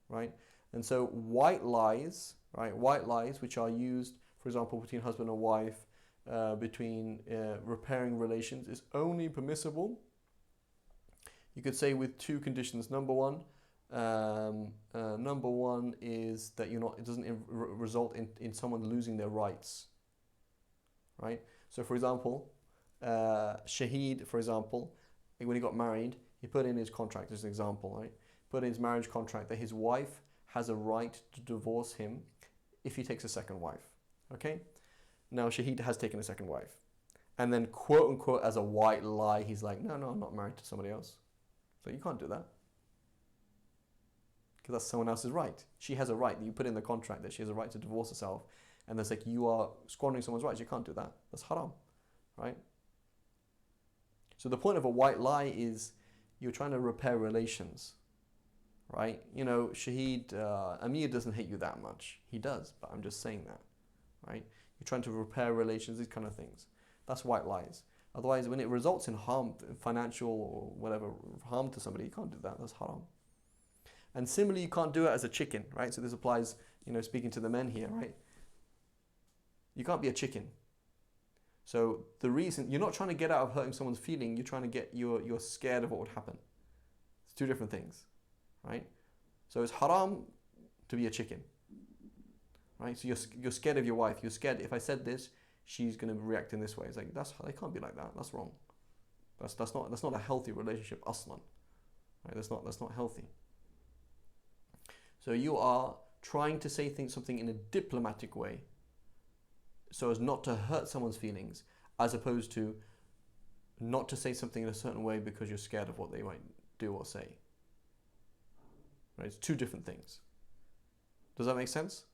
right? And so white lies, right? White lies which are used, for example, between husband and wife, between repairing relations, is only permissible. You could say with two conditions. Number one is that it doesn't result in someone losing their rights, right? So, for example, Shaheed, for example, when he got married, he put in his contract as an example, right? Put in his marriage contract that his wife has a right to divorce him if he takes a second wife. Okay? Now Shaheed has taken a second wife. And then quote unquote as a white lie, he's like, no, I'm not married to somebody else. So you can't do that. Because that's someone else's right. She has a right. You put in the contract that she has a right to divorce herself. And it's like you are squandering someone's rights. You can't do that. That's haram. Right? So the point of a white lie is you're trying to repair relations. Right? Shaheed, Amir doesn't hate you that much. He does, but I'm just saying that. Right? You're trying to repair relations, these kind of things. That's white lies. Otherwise, when it results in harm, financial or whatever, harm to somebody, you can't do that. That's haram. And similarly, you can't do it as a chicken, right? So this applies, speaking to the men here, right? You can't be a chicken. So the reason, you're not trying to get out of hurting someone's feeling, you're scared of what would happen. It's two different things, right? So it's haram to be a chicken, right? So you're scared of your wife. You're scared, if I said this, she's going to react in this way. It's like, they can't be like that. That's wrong. That's not a healthy relationship, aslan. Right? That's not healthy. So you are trying to say something in a diplomatic way so as not to hurt someone's feelings, as opposed to not to say something in a certain way because you're scared of what they might do or say. Right? It's two different things. Does that make sense?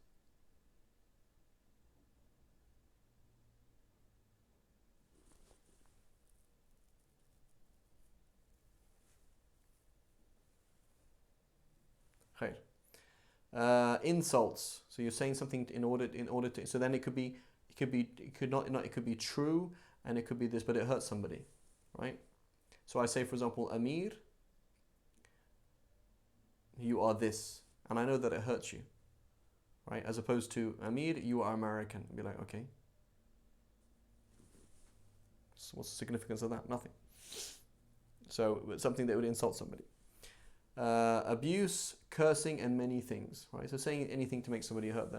Okay. Insults. So you're saying something in order to. So then it could be true, and it could be this, but it hurts somebody, right? So I say, for example, Amir, you are this, and I know that it hurts you, right? As opposed to Amir, you are American. Be like, okay. So what's the significance of that? Nothing. So it's something that would insult somebody. Abuse, cursing, and many things, right? So saying anything to make somebody hurt,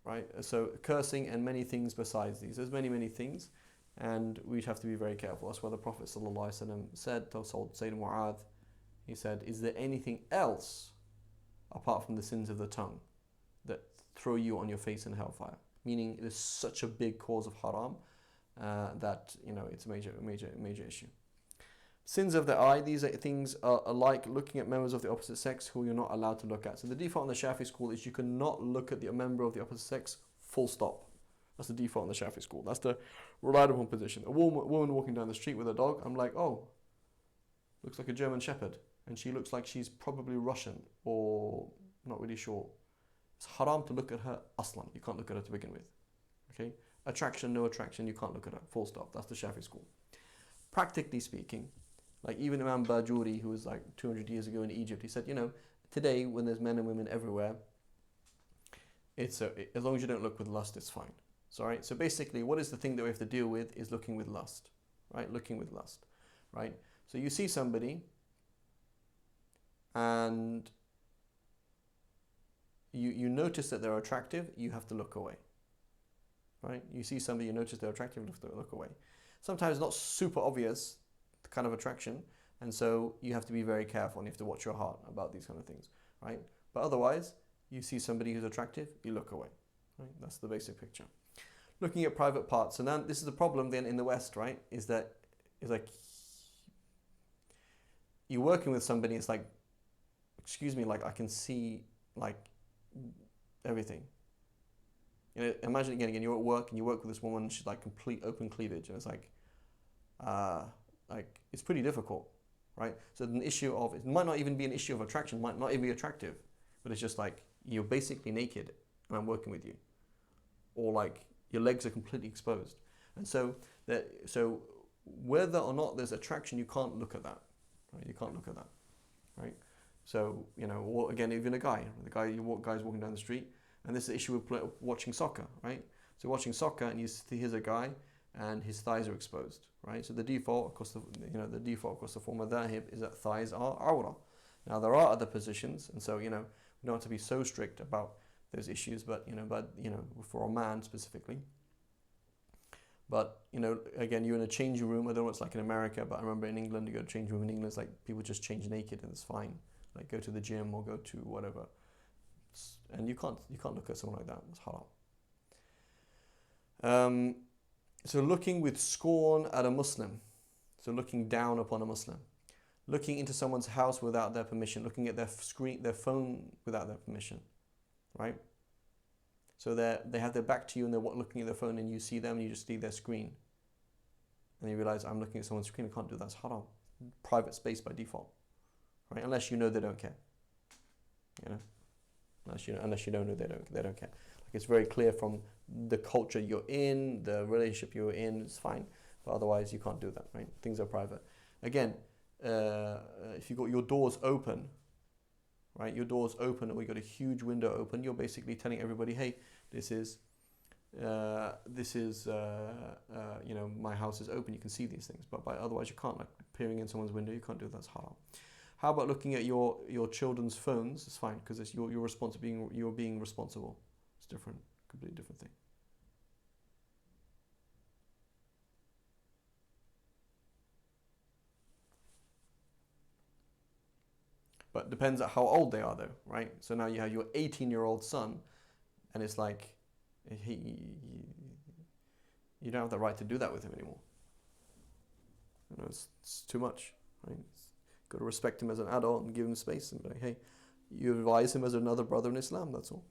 right? So cursing and many things besides these. There's many, many things, and we have to be very careful. That's why the Prophet ﷺ said, told Sayyidina Mu'adh, he said, is there anything else apart from the sins of the tongue that throw you on your face in hellfire? Meaning it is such a big cause of haram that it's a major issue. Sins of the eye, these are things like looking at members of the opposite sex who you're not allowed to look at. So the default in the Shafi'i school is you cannot look at the member of the opposite sex, full stop. That's the default in the Shafi'i school. That's the reliable position. A woman walking down the street with a dog, I'm like, oh, looks like a German Shepherd. And she looks like she's probably Russian or not really sure. It's haram to look at her aslan. You can't look at her to begin with. Okay? Attraction, no attraction, you can't look at her. Full stop. That's the Shafi'i school. Practically speaking, like even Imam Bajuri, who was like 200 years ago in Egypt, he said, today when there's men and women everywhere, it's as long as you don't look with lust, it's fine. So, right? So basically, what is the thing that we have to deal with is looking with lust, right? Looking with lust, right? So you see somebody, and you notice that they're attractive, you have to look away, right? You see somebody, you notice they're attractive, you have to look away. Sometimes not super obvious kind of attraction, and so you have to be very careful and you have to watch your heart about these kind of things, right? But otherwise, you see somebody who's attractive, you look away, right? That's the basic picture. looking at private parts. So now this is the problem then in the West, right? Is that it's like you're working with somebody. It's like, excuse me, like I can see like everything. You know, imagine again, you're at work and you work with this woman. And she's like complete open cleavage, and it's like it's pretty difficult, right? So an issue of it might not even be an issue of attraction, might not even be attractive, but it's just like you're basically naked and I'm working with you, or like your legs are completely exposed, and so whether or not there's attraction, you can't look at that, right? You can't look at that, right? So or again, even a guy, guy's walking down the street, and this is the issue with watching soccer, right? So watching soccer, and you see here's a guy, and his thighs are exposed, right? So the default, of course, the form of that hip is that thighs are awra. Now there are other positions, and so we don't have to be so strict about those issues, but for a man specifically. But again, you're in a changing room. I don't know what it's like in America, but I remember in England, you go to change room in England, it's like people just change naked and it's fine. Like go to the gym or go to whatever, and you can't look at someone like that. It's haram. So looking with scorn at a Muslim, so looking down upon a Muslim, looking into someone's house without their permission, looking at their phone without their permission, right? So they have their back to you and they're looking at their phone, and you see them and you just see their screen, and you realize I'm looking at someone's screen. I can't do that. It's haram. Private space by default, right? Unless they don't care, Unless you don't know they don't care. Like it's very clear from the culture you're in, the relationship you're in, it's fine. But otherwise you can't do that, right? Things are private. Again, if you've got your doors open, right? Your doors open, or you got a huge window open, you're basically telling everybody, hey, this is my house is open, you can see these things. But otherwise you can't, like peering in someone's window, you can't do that. That's haram. How about looking at your children's phones? It's fine, because you're being responsible. It's different, completely different thing. But depends on how old they are, though, right? So now you have your 18-year-old son, and it's like you don't have the right to do that with him anymore. It's too much, right? Got to respect him as an adult and give him space and be like, hey, you advise him as another brother in Islam, that's all.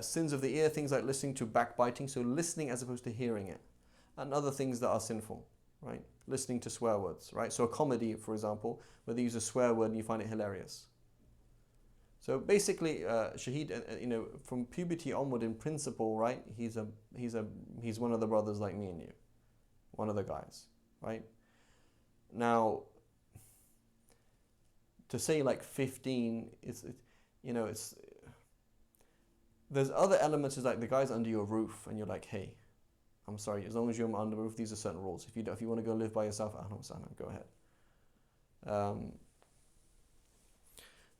Sins of the ear, things like listening to backbiting, so listening as opposed to hearing it, and other things that are sinful, right? Listening to swear words, right? So a comedy, for example, where they use a swear word and you find it hilarious. So basically, Shaheed, from puberty onward, in principle, right? He's one of the brothers like me and you, one of the guys, right? Now, to say like 15, there's other elements. Is like the guy's under your roof, and you're like, hey, I'm sorry, as long as you're under the roof, these are certain rules. If you want to go live by yourself, go ahead.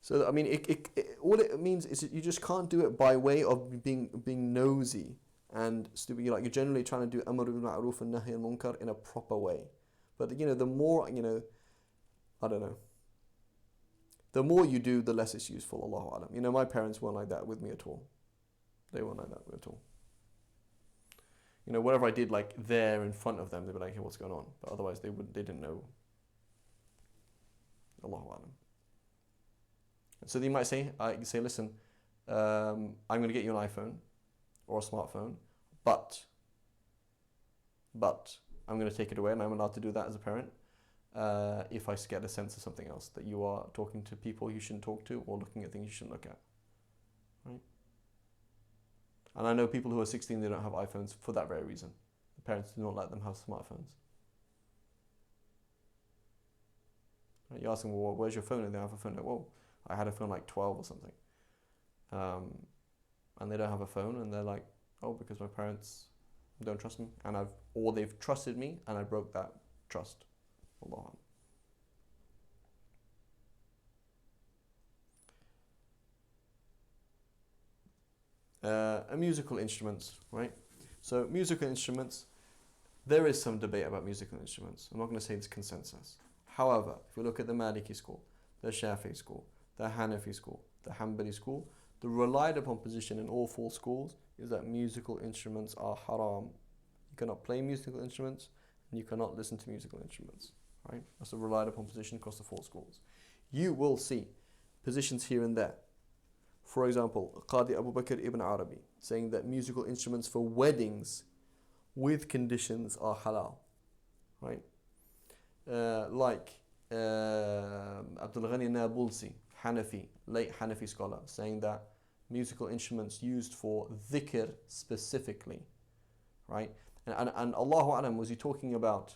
So I mean, all it means is that you just can't do it by way of being nosy and stupid. You're generally trying to do amr bil ma'ruf and nahy al munkar in a proper way. But the more I don't know. The more you do, the less it's useful. Allahu alam. My parents weren't like that with me at all. They weren't like that at all. Whatever I did like there in front of them, they'd be like, hey, what's going on? But otherwise they didn't know. Allahu alam. So they might say, listen, I'm going to get you an iPhone or a smartphone, but I'm going to take it away, and I'm allowed to do that as a parent if I get a sense of something else, that you are talking to people you shouldn't talk to or looking at things you shouldn't look at, right? And I know people who are 16, they don't have iPhones for that very reason. The parents do not let them have smartphones. Right? You ask them, well, where's your phone? And they have a phone. Like, whoa, I had a phone like 12 or something. And they don't have a phone, and they're like, oh, because my parents don't trust me, or they've trusted me, and I broke that trust. Allah. Musical instruments, right? So musical instruments, there is some debate about musical instruments. I'm not going to say it's consensus. However, if we look at the Maliki school, the Shafi'i school, the Hanafi school, the Hanbali school, the relied upon position in all four schools is that musical instruments are haram. You cannot play musical instruments and you cannot listen to musical instruments. Right? That's the relied upon position across the four schools. You will see positions here and there. For example, Qadi Abu Bakr ibn Arabi saying that musical instruments for weddings with conditions are halal. Right? Like Abdul Ghani Nabulsi, Hanafi, late Hanafi scholar, saying that musical instruments used for dhikr specifically, right? And Allahu A'lam, was he talking about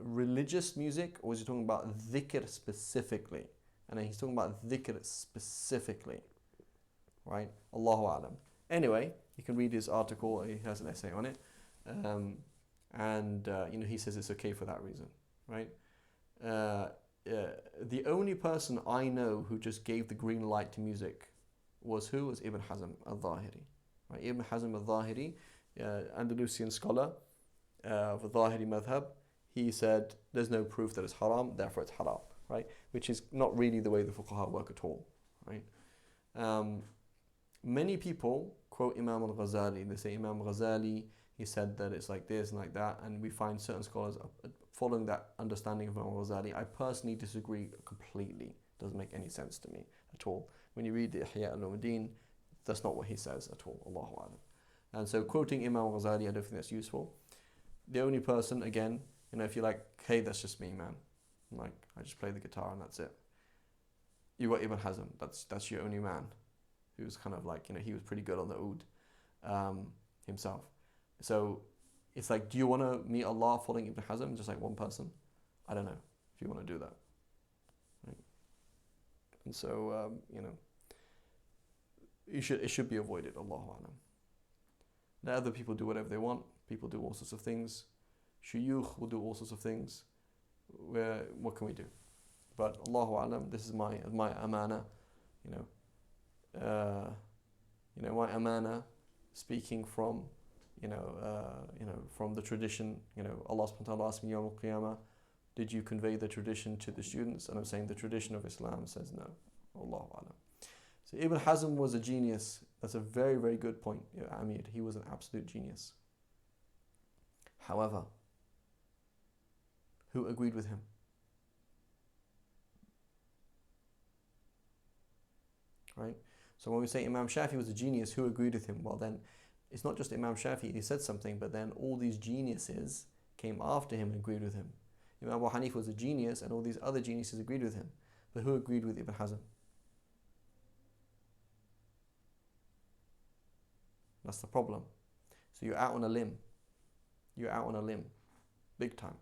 religious music, or was he talking about dhikr specifically? And then he's talking about dhikr specifically, right? Allahu A'lam. Anyway, you can read his article. He has an essay on it, he says it's okay for that reason, right? The only person I know who just gave the green light to music was Ibn Hazm al-Zahiri, right? Ibn Hazm al-Zahiri, Andalusian scholar of the Zahiri madhab. He said there's no proof that it's haram, therefore it's halal, right? Which is not really the way the fuqaha work at all, right? Many people quote Imam al-Ghazali. They say Imam Ghazali, he said that it's like this and like that, and we find certain scholars following that understanding of Imam Ghazali. I personally disagree completely. Doesn't make any sense to me at all. When you read the Ihya al-Ulumuddin, that's not what he says at all. Allahu A'lam. And so quoting Imam Ghazali, I don't think that's useful. The only person, again, if you're like, hey, that's just me, man. Like, I just play the guitar and that's it. You got Ibn Hazm. That's your only man. He was kind of like, he was pretty good on the oud himself. So it's like, do you want to meet Allah following Ibn Hazm, just like one person? I don't know if you want to do that. Right? And so, it should be avoided, Allahu A'lam. Now other people do whatever they want. People do all sorts of things. Shuyukh will do all sorts of things. What can we do? But Allahu A'lam, this is my amana, my amana, speaking from from the tradition. Allah subhanahu wa ta'ala asked me Yawm al-Qiyamah, did you convey the tradition to the students? And I'm saying the tradition of Islam says no. Allahu A'lam. So Ibn Hazm was a genius. That's a very, very good point, Amir. He was an absolute genius. However, who agreed with him? Right? So when we say Imam Shafi'i was a genius, who agreed with him? Well then, it's not just Imam Shafi'i, he said something, but then all these geniuses came after him and agreed with him. Imam Abu Hanif was a genius and all these other geniuses agreed with him. But who agreed with Ibn Hazm? That's the problem. So you're out on a limb. You're out on a limb. Big time.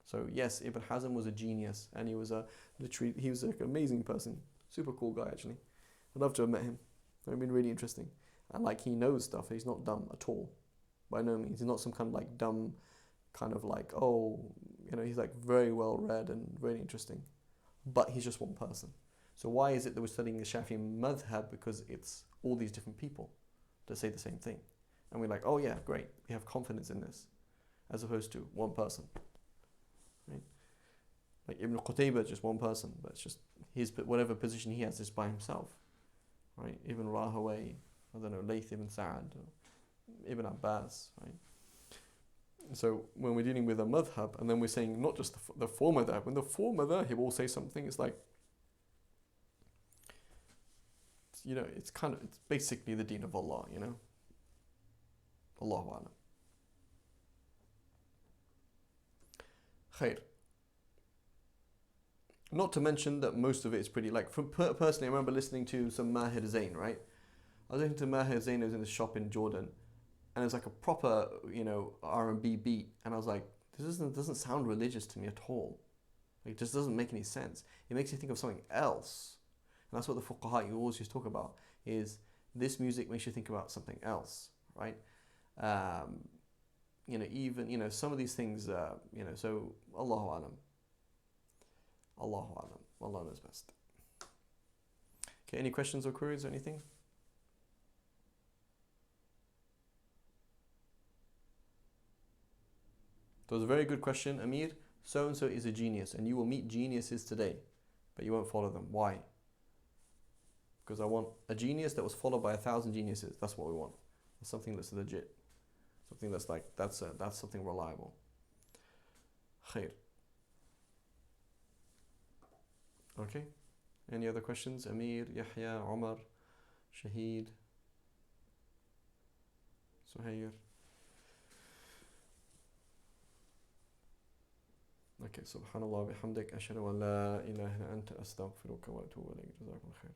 So yes, Ibn Hazm was a genius and he was an amazing person. Super cool guy actually. I'd love to have met him. It would have been really interesting. And he knows stuff. He's not dumb at all. By no means. He's not some kind of dumb kind of he's very well read and very interesting. But he's just one person. So why is it that we're studying the Shafi'i madhab? Because it's all these different people that say the same thing. And we're like, oh yeah, great. We have confidence in this. As opposed to one person. Right? Like Ibn Qutaybah is just one person, but it's just whatever position he has is by himself. Right? Ibn Rahaway, Layth ibn Sa'ad, Ibn Abbas, right? So when we're dealing with a madhab, and then we're saying not just the four madhab, when the four madhab will say something, it's like, it's basically the deen of Allah, Allahu A'lam. Khair. Not to mention that most of it is pretty, personally I remember listening to some Mahir Zayn, right? I was listening to Mahir Zayn, I was in the shop in Jordan, and it was like a proper, R&B beat, and I was like, this doesn't sound religious to me at all. It just doesn't make any sense. It makes you think of something else. And that's what the fuqaha you always used to talk about, is this music makes you think about something else, right? Even, some of these things, so Allahu A'lam. Allahu A'lam. Allah knows best. Okay, any questions or queries or anything? So it's a very good question, Amir. So and so is a genius, and you will meet geniuses today, but you won't follow them. Why? Because I want a genius that was followed by 1,000 geniuses. That's what we want. Something that's legit. Something that's like, that's something reliable. Khair. Okay. Any other questions? Amir, Yahya, Omar, Shahid, Suhair. Okay, subhanallah bihamdik, ashhadu an la ilaha illa anta astaghfiruka wa atubu ilayk. Jazakum khair.